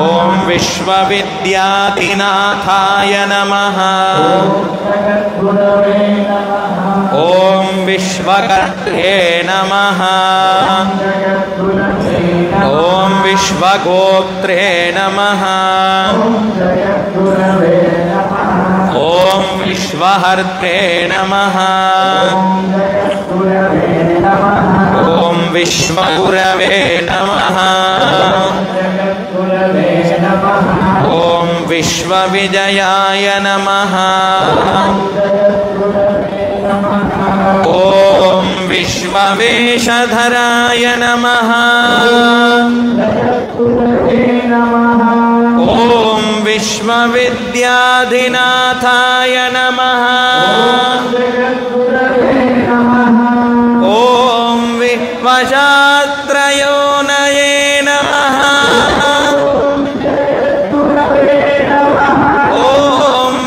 ఓం विश्वविद्याधिनाथाय नमः। ॐ विश्वकर्त्रे नमः। ॐ विश्वगोप्त्रे नमः। ॐ विश्वहर्त्रे नमः। ॐ विश्वगुरवे नमः। ॐ विश्वविजयाय नमः। ॐ विश्ववेशधराय नमः। ॐ विश्वविद्याधिनाथाय नमः। ॐ विश्वशास्त्रयोनये नमः। ॐ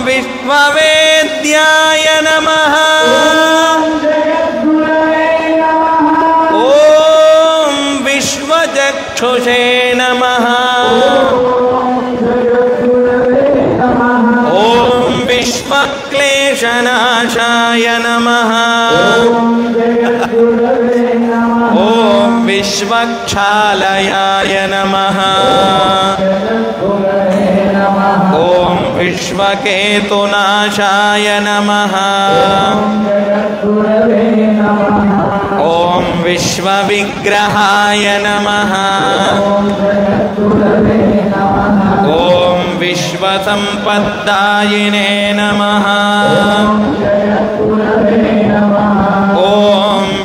विश्ववेद्याय नमः। ॐ विश्वचक्षुषे नमः। ॐ विश्वक्लेशनाशाय नमः। ॐ विश्वक्षालयाय नमः। ॐ विश्वकेतुनाशाय नमः। ॐ विश्वविग्रहाय नमः। ॐ विश्वसम्पद्दायिने नमः। ॐ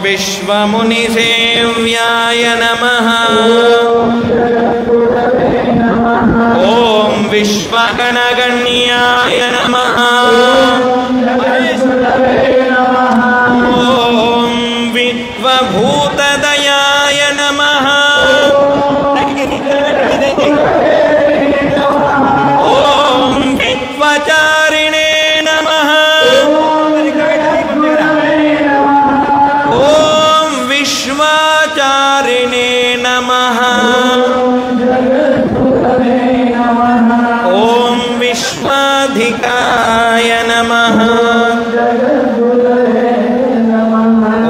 विश्वमुनिसेव्याय नमः। ॐ विश्वगणगण्याय नमः। ॐ विश्वभूतदयाय नमः। ॐ विश्वचारिणे नमः। ॐ विश्वाचारिणे नमः। ॐ विश्वाधिकाय नमः।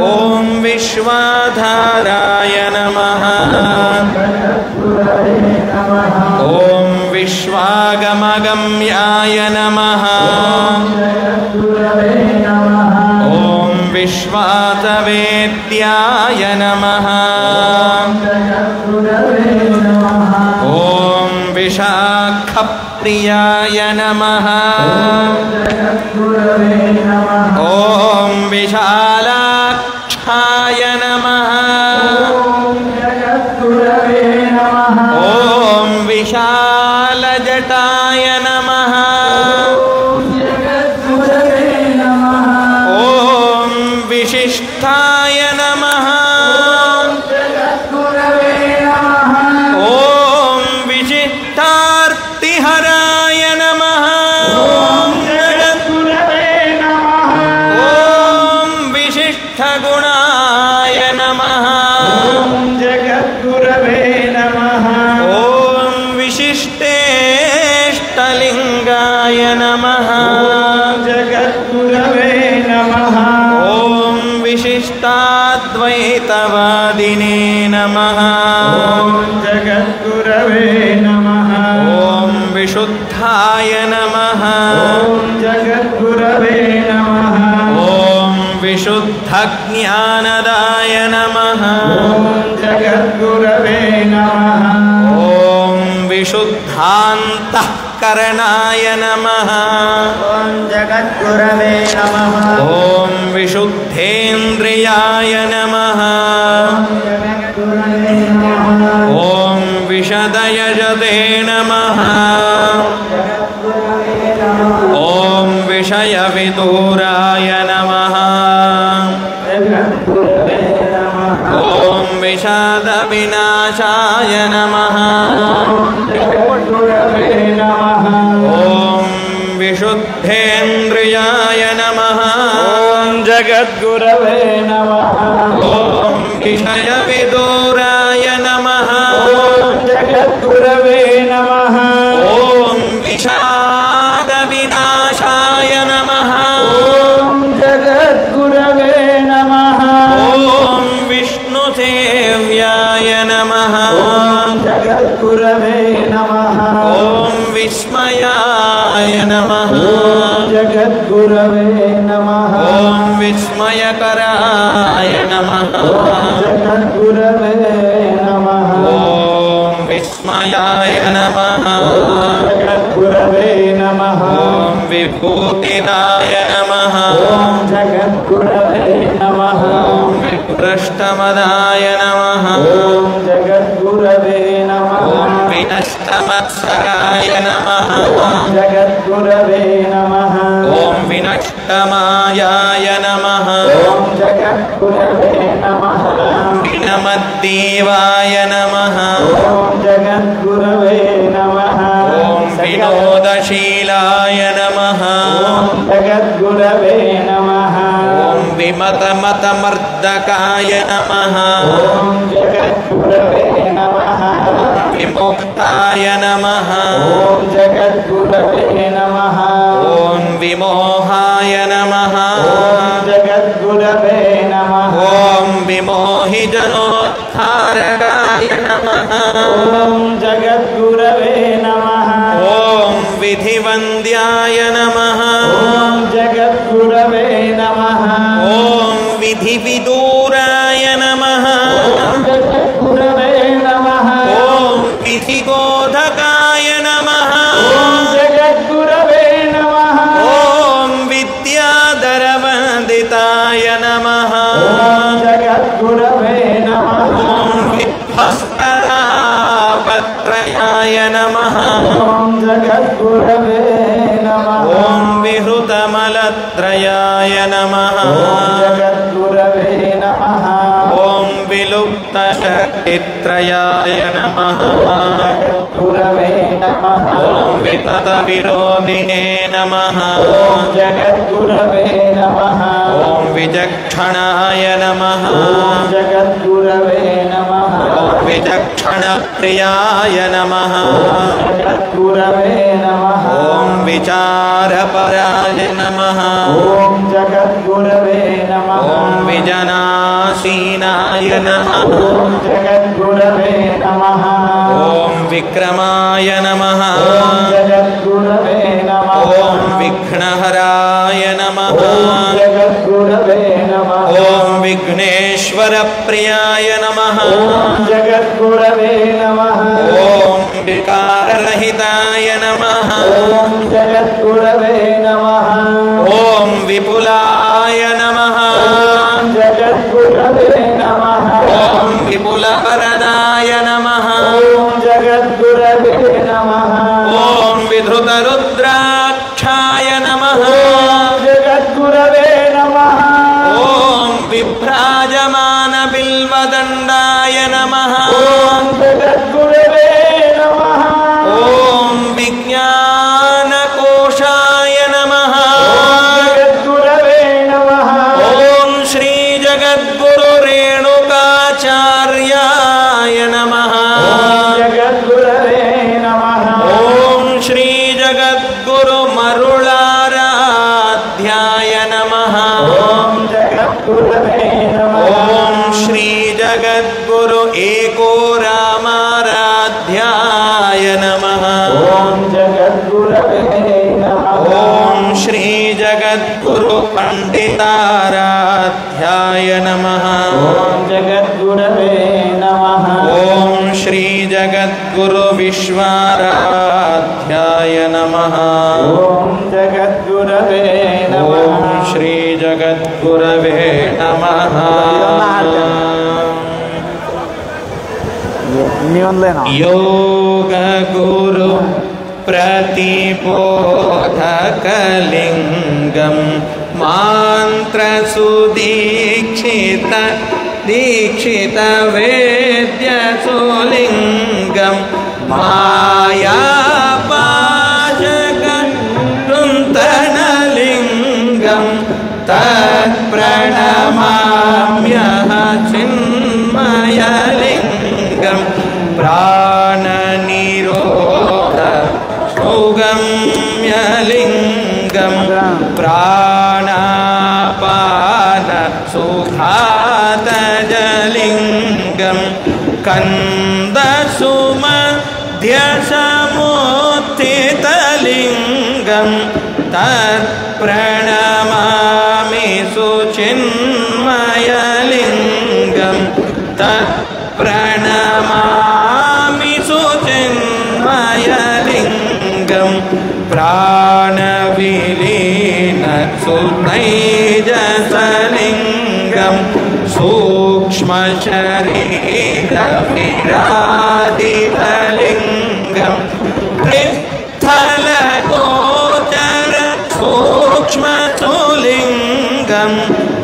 ॐ विश्वाधाराय नमः। ॐ विश्वागमगम्याय नमः। ॐ विश्वातवेद्याय नमः। ॐ विशाखप्रियाय नमः। ॐ विशालाक्षाय नमः। ॐ विशालजटाय नमः। ॐ विशिष्टाय नमः। ॐ विशिष्टार्तिहराय नमः। ॐ विशिष्टगुणाय नमः। ॐ विशिष्टेष्टलिङ्गाय नमः। ॐ विशिष्टाद्वैतवादिने नमः। ॐ विशुद्धाय नमः। ॐ विशुद्धज्ञानदाय नमः। ॐ विशुद्धान्तःकरणाय नमः। ॐ विशुद्धेन्द्रियाय नमः। ॐ विशदयजते नमः। ॐ विषयविदूराय नमः। ॐ विषादविनाशाय नमः। ॐ विशुद्धेन्द्रियाय नमः। जगद्गुरवे नमः। ॐ विषयविदूराय नमः। जगद्गुरवे नमः। सेव्याय नमः जगद्गुरवे नमः ॐ विस्मयाय नमः जगद्गुरवे नमः ॐ विस्मयकराय नमः जगद्गुरवे नमः ॐ विस्मयाय नमः जगद्गुरवे नमः ॐ विभूतिदाय नमः जगद्गुरवे नमः विपृष्टमदाय नमः जगद्गुरवे नमः ॐ विनष्टमत्सराय नमः जगद्गुरवे नमः ॐ विनष्टमायाय नमः जगद्गुरवे नमः विनमद्देवाय नमः जगद्गुरवे नमः ॐ विनोदशीलाय नमः जगद्गुरवे नमः ॐ विमतमतमर्दकाय नमः जगद्गुरवे नमः विमुक्ताय नमः जगद्गुरवे नमः ॐ विमोहाय नमः जगद्गुरवे नमः ॐ विमोहिजनोद्धारकाय नमः जगद्गुरवे नमः ॐ विधिवन्द्याय नमः जगद्गुरवे नमः ॐ विधिविदूराय नमः जगद्गुरवे नमः ॐ विधिबोधकाय नमः जगद्गुरवे नमः ॐ विद्याधरवन्दिताय नमः जगद्गुरवे नमः हस्तरापत्रयाय नमः जगद्गुरवे नमः ॐ विहृतमलत्रयाय नमः जगद्गुरवे नमः ॐ विलुप्तशक्तित्रयाय नमः जगद्गुरवे नमः ॐ विततविरोधिने नमः जगद्गुरवे नमः ॐ विचक्षणाय नमः जगद्गुरवे नमः ॐ विचक्षणप्रियाय नमः जगद्गुरवे नमः ॐ विचारपराय नमः जगद्गुरवे नमः ॐ विजनासीनाय नमः जगद्गुरवे नमः ॐ विक्रमाय नमः जगद्गुरवे नमः ॐ विघ्नहराय नमः जगद्गुरवे नमः ॐ विघ्नेश्वरप्रियाय नमः जगद्गुरवे नमः ॐ विकाररहिताय नमः जगद्गुरवे नमः ॐ विपुलाय नमः जगद्गुरवे नमः ॐ विपुलवरदाय नमः जगद्गुरवे नमः ॐ विधृतरुद्राक्षाय नमः जगद्गुरवे नमः ॐ विभ्राजमानबिल्वदण्डाय नमः जगद्गुरवे नमः ॐ विज्ञानकोशाय नमः जगद्गुरवे नमः ॐ श्रीजगद्गुरुरेणुकाचार्याय नमः जगद्गुरवे नमः ॐ श्रीजगद्गुरुमरुळाराध्याय नमः जगद्गुरवे नमः ॐ श्रीजगद्गुरु एको रामाराध्याय नमः जगद्गुरवे नमः ॐ श्रीजगद्गुरु पण्डिताराध्याय नमः जगद्गुरवे नमः ॐ श्रीजगद्गुरु विश्वाराध्याय नमः जगद्गुरवे ॐ श्रीजगद्गुरवे नमः योगगुरु प्रतिबोधकलिङ्गं दीक्षितवेद्यसुलिङ्गं मायापाशकटुन्तनलिङ्गं तत्प्रणमाम्यह चिन्मयलिङ्गं प्राणनिरोध सौगम्यलिङ्गं प्राणापान सुखातजलिङ्गं లింగం కందసుమధ్యసముత్థితలింగం తత్ప్రణమామి సుచిన్మయలింగం తత్ప్రణమామి సుచిన్మయలింగం ప్రాణవిలీన సుతైజసలింగం సూక్ష్మశరీరవిరాజితలింగం త్రిస్థలగోచర సూక్ష్మసులింగం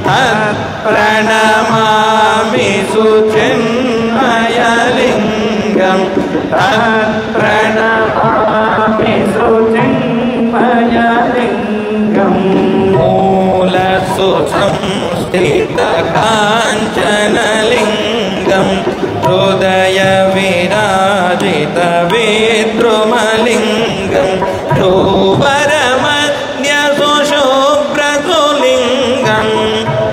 తత్ప్రణమామి సుచిన్మయలింగం తత్ప్రణమామి సుచిన్మయలింగం మూలసుసంస్థితకాంచనలింగం హృదయ విరాజిత విద్రుమలింగం ధ్రువరమన్యసుశుభ్రసులింగం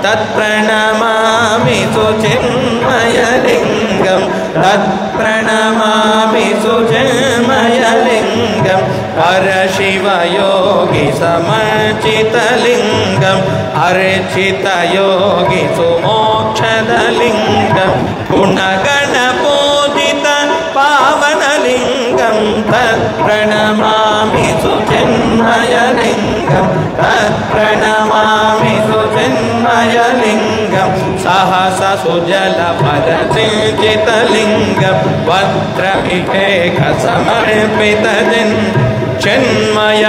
తత్ప్రణమామి సుచిన్మయలింగం తత్ప్రణమామి సుచిన్మయలింగం పరశివయోగి సమర్చితలింగం అర్చితయోగి సుమోక్షదలింగం గుణగణ పూజిత పావనలింగం తత్ప్రణమామి సుచిన్మయలింగం తత్ప్రణమామి సుచిన్మయలింగం సహస సుజల పరచితలింగం వక్రవివేక సమర్పిత చిన్మయ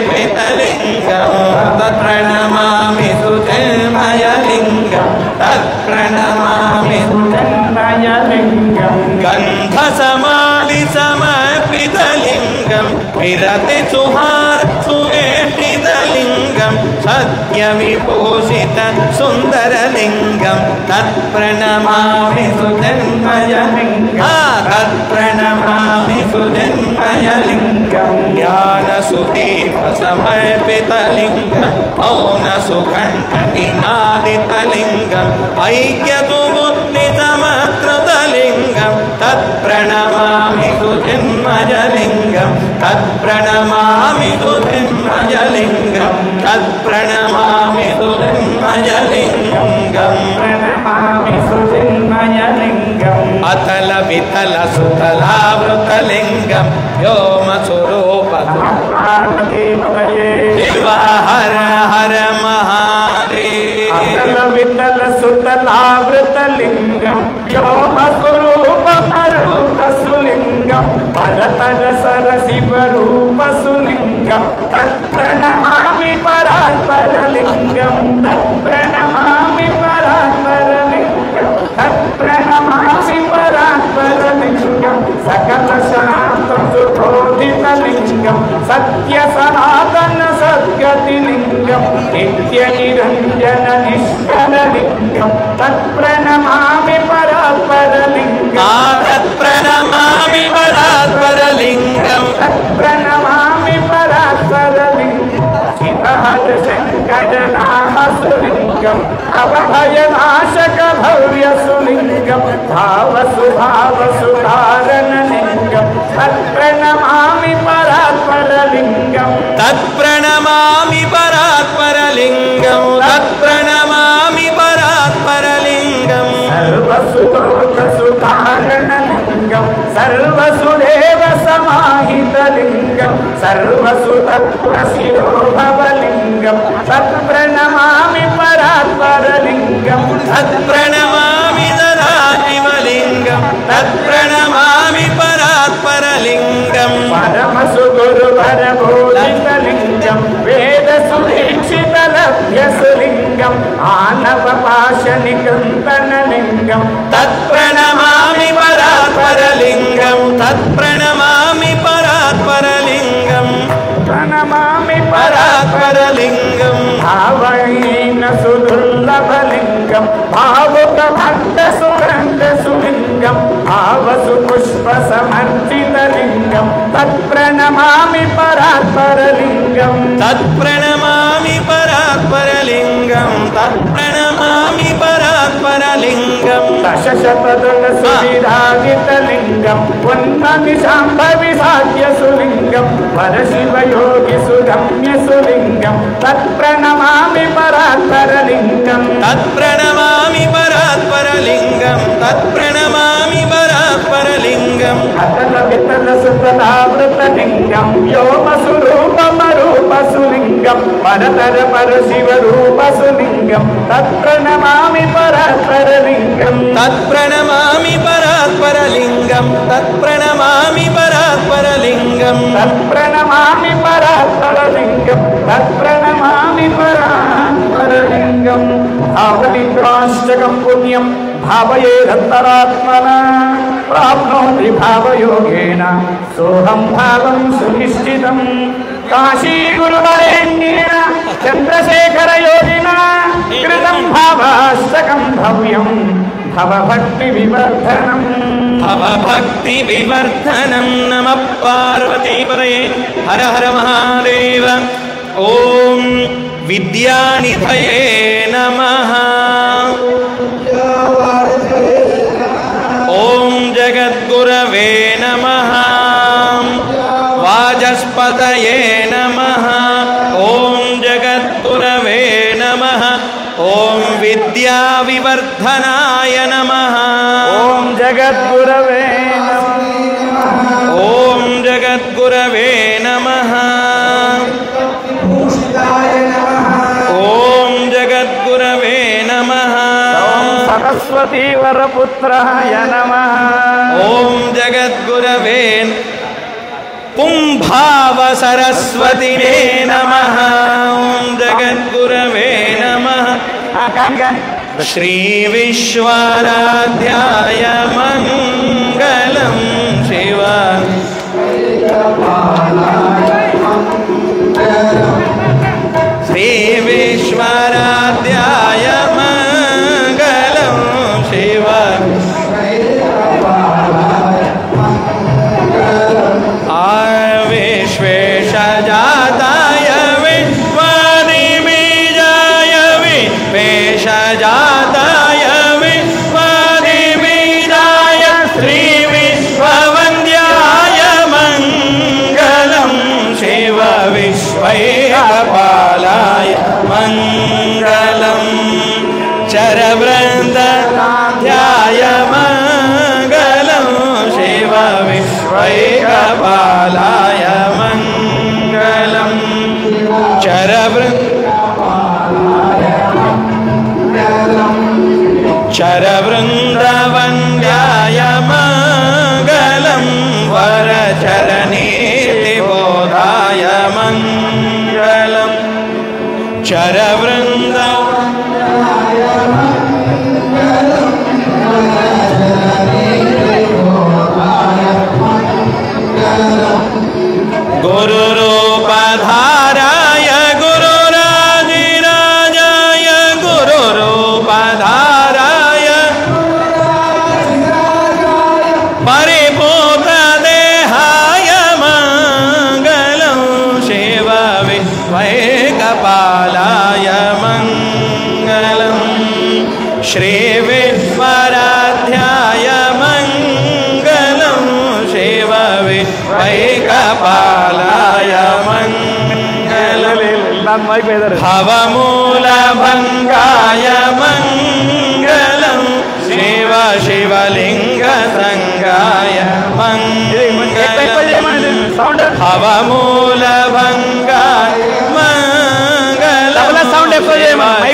భస్మసులేపితలింగం తత్ప్రణమామి సుచిన్మయలింగం తత్ప్రణమామి సుచిన్మయలింగం గంధసమాలి సమర్పితలింగం విరతి సుహార సువేష్టితలింగం సత్య విభూషిత సుందరలింగం తత్ప్రణమామి సుచిన్మయలింగం తత్ప్రణమామి సుచిన్మయలింగం జ్ఞానసుదీప సమర్పితలింగం మౌన సుఖండ నినాదితలింగం ఐక్యతుబుద్ధి సమకృతలింగం తత్ప్రణమామి సుచిన్మయలింగం తత్ప్రణమామి సుచిన్మయలింగం తత్ప్రణమామి సుచిన్మయలింగం ప్రణమామి సుచిన్మయలింగం అతల వితల సుతలావృతలింగం వ్యోమ స్వరూప శివ హర హర మహాదేవ అతల వితల సుతలావృతలింగం వ్యోమ స్వరూప హరూపసులింగం పరతర సర శివరూపసులింగం తత్ప్రణమామి పరాత్పరలింగం తత్ప్రణమామి పరాత్పరలింగం తత్ప్రణమామి పరాత్పరలింగం సకల శాస్త్రం సుబోధితలింగం సత్య సనాతన సద్గతిలింగం నిత్య నిరంజన నిష్కలలింగం తత్ప్రణమామి పరాత్పరలింగం తత్ప్రణమామి పరాత్పరలింగం తత్ప్రణమామి పరాత్పరలింగం శివహర శంకరనామసులింగం అవభయనాశక భవ్యసులింగం భావసుధారణలింగం తత్ప్రణమామి పరాత్పరలింగం తత్ప్రణమామి పరాత్పరలింగం తత్ప్రణమామి పరాత్పరలింగం సర్వసుధారణలింగం సర్వసుదేవ సమాహితలింగం సర్వసుతత్వశిరోభవలింగం తత్ప్రణమామి పరాత్పరలింగం తత్ప్రణమామి సదాశివలింగం తత్ప్రణమామి పరాత్పరలింగం పరమసుగురువరబోధితలింగం వేదసుదీక్షితలభ్యసులింగం ఆనవపాశనికంతనలింగం తత్ప్రణమామి పరాత్పరలింగం తత్ప్రణమామి పరాత్పరలింగం ప్రణమామి పరాత్పరలింగం భావహీన సుదుర్లభలింగం భావుక భక్త సుగంధ సులింగం భావసు పుష్ప సమర్చితలింగం తత్ప్రణమామి పరాత్పరలింగం తత్ప్రణమామి तत्प्रणमामि परात्परलिङ्गं तत्प्रणमामि परात्परलिङ्गं दशशतदलसुविराजितलिङ्गं पुन्नमिशाम्भविसाद्यसुलिङ्गं परशिवयोगिसुगम्यसुलिङ्गं तत्प्रणमामि परात्परलिङ्गं तत्प्रणमामि परात्परलिङ्गं तत्प्रणमामि परात्परलिङ्गं अतलवितलसुतलावृतलिङ्गं व्योमस्वरूपमरूपसुलिङ्गं परतर परशिवरूपसुलिङ्गं तत्प्रणमामि परात्परलिङ्गं तत्प्रणमामि परात्परलिङ्गं तत्प्रणमामि परात्परलिङ्गं तत्प्रणमामि परात्परलिङ्गं तत्प्रणमामि परात्परलिङ्गं भावलिङ्गाष्टकं पुण्यं भावयेदन्तरात्मना प्राप्नोति भावयोगेन सोऽहं भावं सुनिश्चितं काशीगुरुवरेण्येन चन्द्रशेखरयोगिना कृतं भावाष्टकं भव्यं भवभक्तिविवर्धनम् भवभक्तिविवर्धनं नमः पार्वतीपतये हर हर महादेव ॐ विद्यानिधये नमः ॐ जगद्गुरवे नमः वाचस्पतये नमः ॐ जगद्गुरवे नमः ॐ विद्याविवर्धनाय नमः ॐ जगद्गुरवे ॐ जगद्गुरवे नमः ॐ जगद्गुरवे नमः सरस्वती वरपुत्राय नमः ॐ जगद्गुरवे पुंभाव सरस्वतिने नमः ॐ जगद्गुरवे नमः श्री विश्वाराध्याय मंगलं शिव श्री विश्वाराध्याय मंगलं शिव विश्वेशजाताय विश्वादिबीजाय विश्वेशजाताय विश्वादिबीजाय श्री विश्ववन्द्याय मंगलं शिव विश्वैकपालाय मंगलं चरवृन्दाध्याय मंगलं शिव विश्वैकपालाय मंगलं चरवृन्दावन्द्याय मंगलं वरचरणीतिबोधाय मंगलं चरवृन्दावन्द्याय गुरुरूपधाराय गुरुराजिराजाय गुरुरूपधाराय परिपूतदेहाय मंगलं शिव विश्वैकपालाय मंगलं श्री विश्वराध्याय मंगलं शिव विश्वैकपालाय मंगलं भवमूलभङ्गाय मंगलं शिव शिवलिङ्गसङ्गाय मंगलं भवमूलभङ्गाय मंगलं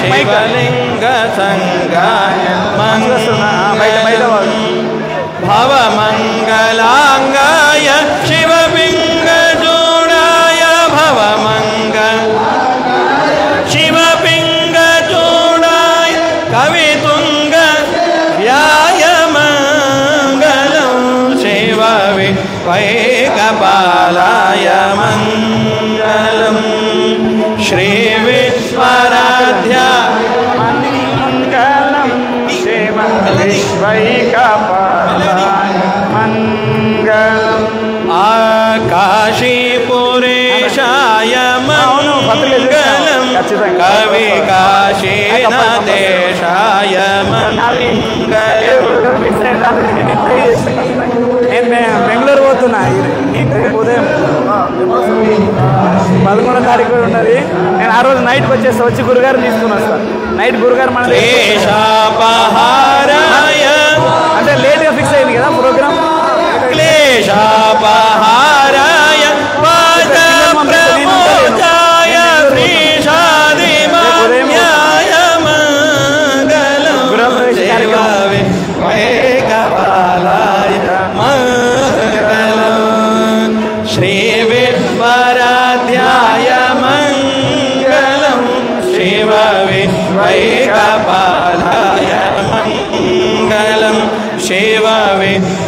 शिवलिङ्गसङ्गाय मंगलं भवमङ्गलाङ्गाय शिवपिङ्गचूडाय भवमङ्गल शिवपिङ्गचूडाय कवितुङ्ग व्याय मंगलं शिव विश्वैकपालाय मंगलं श्री विश्वराध्याय मंगलं शिव विश्वैकपालाय मंगलम् आकाशीपुरेशाय मंगलं ಕವಿ ಕಾಶೀನ ದೇಶಾಯ నేను బెంగళూరు పోతున్నా ఉదయం 11వ తారీఖు ఉన్నది. నేను ఆ రోజు నైట్కి వచ్చేస్తా, వచ్చి గురుగారు తీసుకుని వస్తా. నైట్ గురుగారు మన అంటే లేట్గా ఫిక్స్ అయింది కదా ప్రోగ్రామ్. క్లేశాపహారాయ పాద ప్రమోదాయ శ్రీషాదిమన్యాయ మంగళం దేవావే వైకపాలాయ మంగళం శ్రీ విశ్వరాధ్యాయ మంగళం శివ వైకపాలాయ మంగళం శివ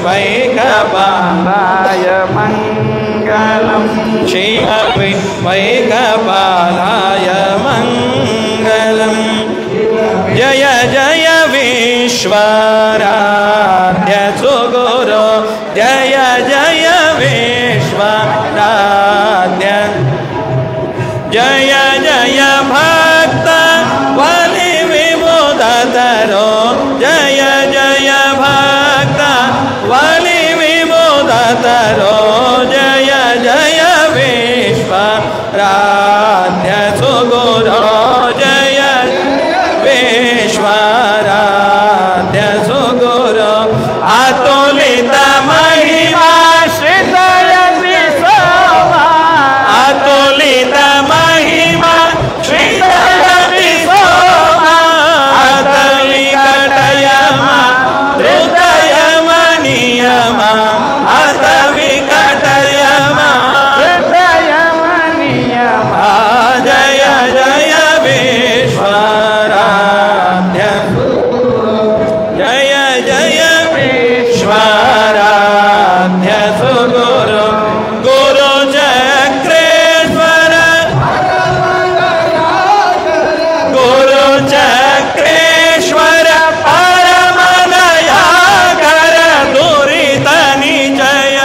వైకపాలాయ మంగళం శివ వైకపాలాయ మంగళం జయ జయ విశ్వరాధ్య సుగురు జయ జయ విశ్వరాధ్య జయ జయ భక్త వలి విమోదతరో జయ జయ భక్త వలి విమోదతరో జయ జయ విశ్వరాధ్య సుగురు జయ विश्वराध्य सुगुरु अतुलित महिमा श्रितयति शोभा अतुलित महिमा श्रितयति शोभा अतविकटयमा हृदयमनियमा अतविकटयमा हृदयमनियमा जय जय विश्वराध्य जय जय विश्वराध्य सुगुरु गुरु चक्रेश्वर गुरु चक्रेश्वर परम दयाकर दुरित निजय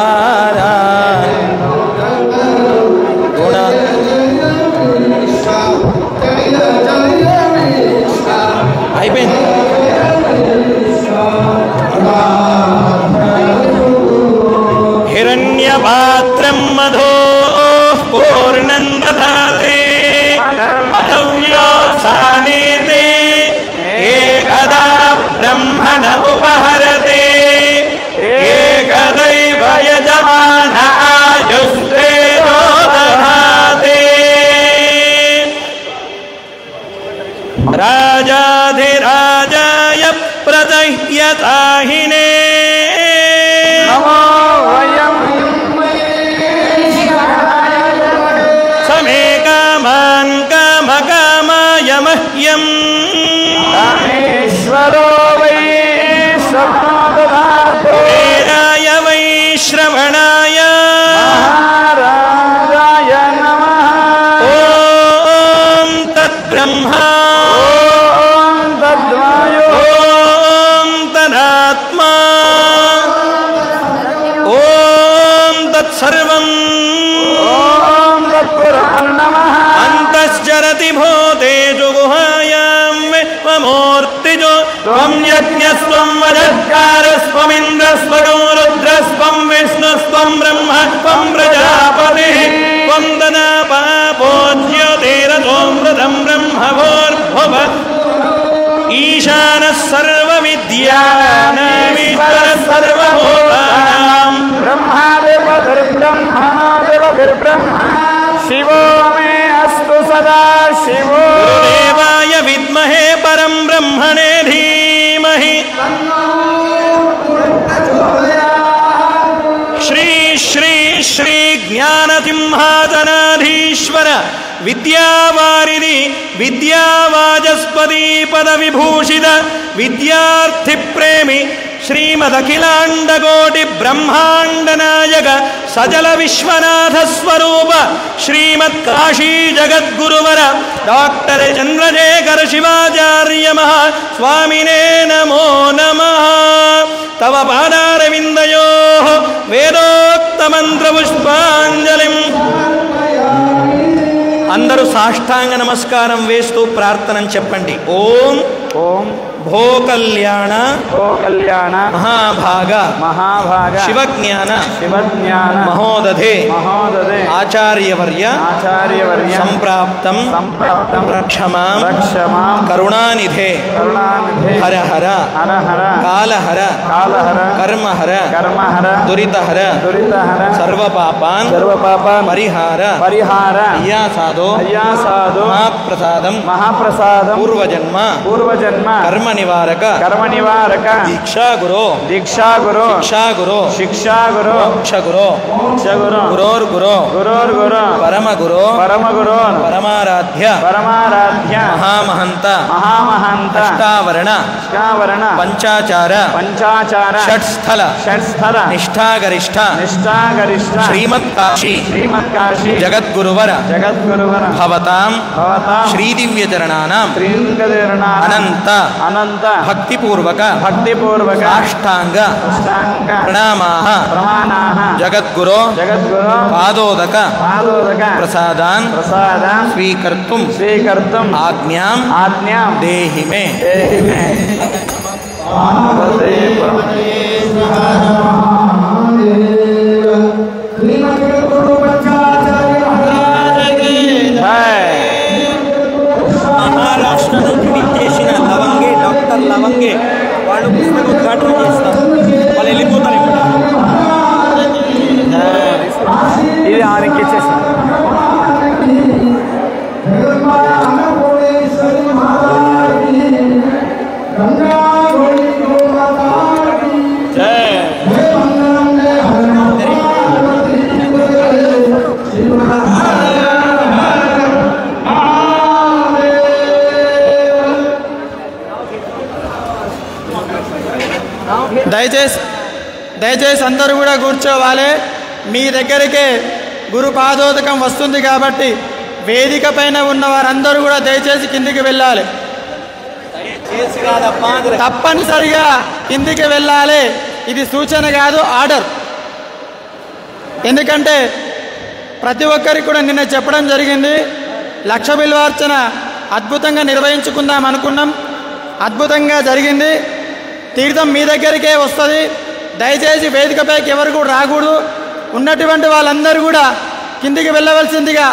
ధారా గుణ అయిపోయింది. హిరణ్యపాత్రం మధో పూర్ణం దదాతే అతవ్యోత్సానేతే ఏకదా బ్రహ్మణ ఉపహరతే ఏకదైవ యజమాన ఆయుష్ేదో దదాతే రాజాధిరాజాయ ప్రదహ్యతాహినే నమో వయం సమే కామాన్ కామకామాయ మహ్యం రామేశ్వరో వై శ్రవణోదధాతో వేదాయ వై శ్రవణాయ మహారాజాయ నమః. ఓం తద్బ్రహ్మ ఓం తద్వాయో ఓం తదాత్మా ఓం తత్సర్వం ఓం తత్పురుషం నమః. అంతశ్చరతి భూతేషు గుహాయాం విశ్వమూర్తిజో త్వం యజ్ఞస్త్వం వజత్కారస్త్వమింద్రస్త్వం రుద్రస్త్వం విష్ణుస్త్వం బ్రహ్మ త్వం ప్రజాపతిః త్వం దదా పాపోజ్యోతిరసోమృతం బ్రహ్మవోర్భువ ఈశానः సర్వవిద్యానామీశ్వరः సర్వభూతానాం బ్రహ్మాదేవభిర్బ్రహ్మ శివో మే అస్తు సదా శివో. దేవాయ విద్మహే పరం బ్రహ్మణే ధీమహి శ్రీ శ్రీ శ్రీ జ్ఞానసింహాసనాధీశ్వర విద్యావారిధి విద్యావాచస్పతి పద విభూషిత విద్యార్థి ప్రేమి శ్రీమదఖిలాండకోటి బ్రహ్మాండ నాయక సజల విశ్వనాథ స్వరూప శ్రీమత్ కాశీ జగద్గురువర డాక్టర్ చంద్రశేఖర శివాచార్య మహా స్వామినే నమో నమః. తవ పాదారవిందయో వేదోక్త మంత్ర పుష్పాంజలిం. అందరూ సాష్టాంగ నమస్కారం వేస్తూ ప్రార్థన చెప్పండి. ఓం ఓం భో కళ్యాణ ఓ కళ్యాణ మహాభాగ మహాభాగ శివజ్ఞాన శివజ్ఞాన మహోదధే మహోదదే ఆచార్యవర్య ఆచార్యవర్య సంప్రాప్తం సంప్రాప్తం రక్షమాం రక్షమాం కరుణానిధే కరుణానిధే హర హర హర హర కాలహర కాలహర కర్మహర కర్మహర దురితహర దురితహర సర్వపాపాన్ సర్వపాప పరిహార పరిహార అయ్యాసాదో అయ్యాసాదు మహాప్రసాదం మహాప్రసాదం పూర్వజన్మ పూర్వజన్మ కర్మ నివారక కర్మ నివారక దీక్షా గురో దీక్షా గురు శిక్షా గురో శిక్షా గురు మోక్ష గురో మోక్ష గురు గురోర్ గురో గురోర్ గురు పరమ గురో పరమ గురు పరమారాధ్య పరమారాధ్య మహామహంత మహామహంత అష్టావరణ అష్టావరణ పంచాచార పంచాచార షట్స్థల షట్స్థల నిష్ఠాగరిష్ఠ నిష్ఠాగరిష్ఠ శ్రీమత్ కాశీ శ్రీమత్కాశీ జగద్గురువర జగద్గురువర భవతాం భవతాం శ్రీదివ్యచరణానాం శ్రీంకదేరణ అనంత అనంత భక్తిపూర్వక భక్తిపూర్వక సాష్టాంగ అష్టాంగ ప్రణామాః ప్రమాణాః జగద్గురో జగద్గురు పాదోదక పాదోదక ప్రసాదాన్ ప్రసాద స్వీకర్తుం స్వీకర్తుం ఆజ్ఞాం ఆజ్ఞాం దేహి మే. దేహి మే. మహారాష్ట్ర నుంచి విచ్చేసిన లవంగే డాక్టర్ లవంగే వాళ్ళు పుస్తక ఉద్ఘాటన చేస్తారు. వాళ్ళు వెళ్ళిపోతారు ఇక్కడ. ఇది ఆయనకి ఇచ్చేసి దయచేసి అందరూ కూడా కూర్చోవాలి. మీ దగ్గరికే గురు పాదోదకం వస్తుంది కాబట్టి వేదిక పైన ఉన్న వారందరూ కూడా దయచేసి కిందికి వెళ్ళాలి. తప్పనిసరిగా కిందికి వెళ్ళాలి. ఇది సూచన కాదు, ఆర్డర్. ఎందుకంటే ప్రతి ఒక్కరికి కూడా నిన్న చెప్పడం జరిగింది, లక్ష బిల్వార్చన అద్భుతంగా నిర్వహించుకుందాం అనుకున్నాం, అద్భుతంగా జరిగింది. తీర్థం మీ దగ్గరికే వస్తుంది. దయచేసి వేదికపైకి ఎవరు కూడా రాకూడదు. ఉన్నటువంటి వాళ్ళందరూ కూడా కిందికి వెళ్ళవలసిందిగా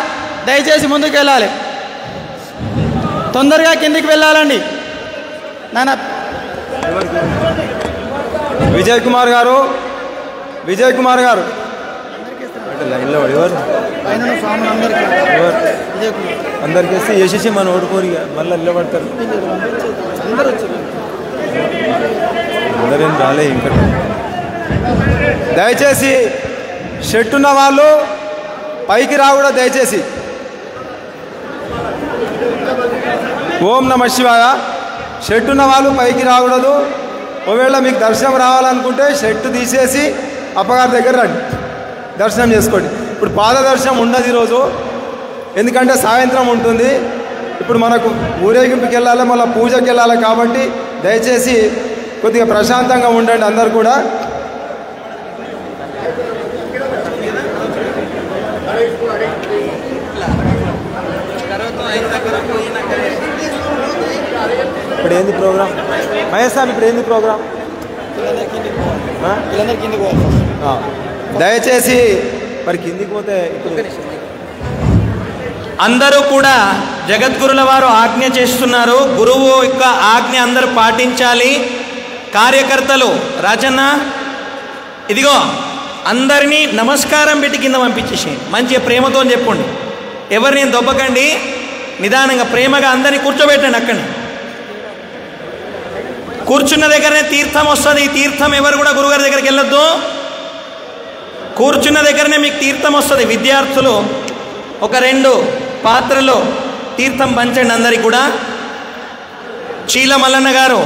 దయచేసి ముందుకు వెళ్ళాలి. తొందరగా కిందికి వెళ్ళాలండి. నాన్న విజయ్ కుమార్ గారు లైన్లో ఎవరు అందరికి వేస్తే వేసేసి మన ఓడుకోరు మళ్ళీ నిలబడతారు. అందరేం రాలే ఇంకా. దయచేసి షెట్ ఉన్న వాళ్ళు పైకి రాకూడదు. దయచేసి ఓం నమ శివాయ. షెట్ ఉన్న వాళ్ళు పైకి రాకూడదు. ఒకవేళ మీకు దర్శనం రావాలనుకుంటే షెట్ తీసేసి అప్పగారి దగ్గర రండి, దర్శనం చేసుకోండి. ఇప్పుడు పాద దర్శనం ఉండదు ఈరోజు, ఎందుకంటే సాయంత్రం ఉంటుంది. ఇప్పుడు మనకు ఊరేగింపుకి వెళ్ళాలి, మళ్ళీ పూజకి వెళ్ళాలి. కాబట్టి దయచేసి కొద్దిగా ప్రశాంతంగా ఉండండి అందరు కూడా. ఇప్పుడు ఏంది ప్రోగ్రామ్ మహేష్ సార్? ఇప్పుడు ఏంది ప్రోగ్రామ్? దయచేసి మరి కిందికి పోతే ఇప్పుడు అందరూ కూడా జగద్గురుల వారు ఆజ్ఞ చేస్తున్నారు. గురువు యొక్క ఆజ్ఞ అందరూ పాటించాలి. కార్యకర్తలు రాజన్న ఇదిగో అందరినీ నమస్కారం పెట్టి కింద పంపించేసి మంచిగా ప్రేమతో చెప్పండి. ఎవరిని దొబ్బకండి, నిదానంగా ప్రేమగా అందరినీ కూర్చోబెట్టండి. అక్కడ కూర్చున్న దగ్గరనే తీర్థం వస్తుంది. ఈ తీర్థం ఎవరు కూడా గురుగారి దగ్గరికి వెళ్ళొద్దు. కూర్చున్న దగ్గరనే మీకు తీర్థం వస్తుంది. విద్యార్థులు ఒక 2 పాత్రలో తీర్థం పంచండి అందరికి కూడా. చీల మల్లన్న గారు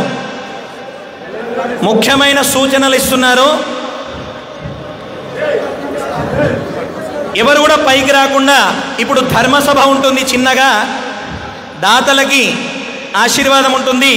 ముఖ్యమైన సూచనలు ఇస్తున్నారు. ఎవరు కూడా పైకి రాకుండా ఇప్పుడు ధర్మసభ ఉంటుంది. చిన్నగా దాతలకి ఆశీర్వాదం ఉంటుంది.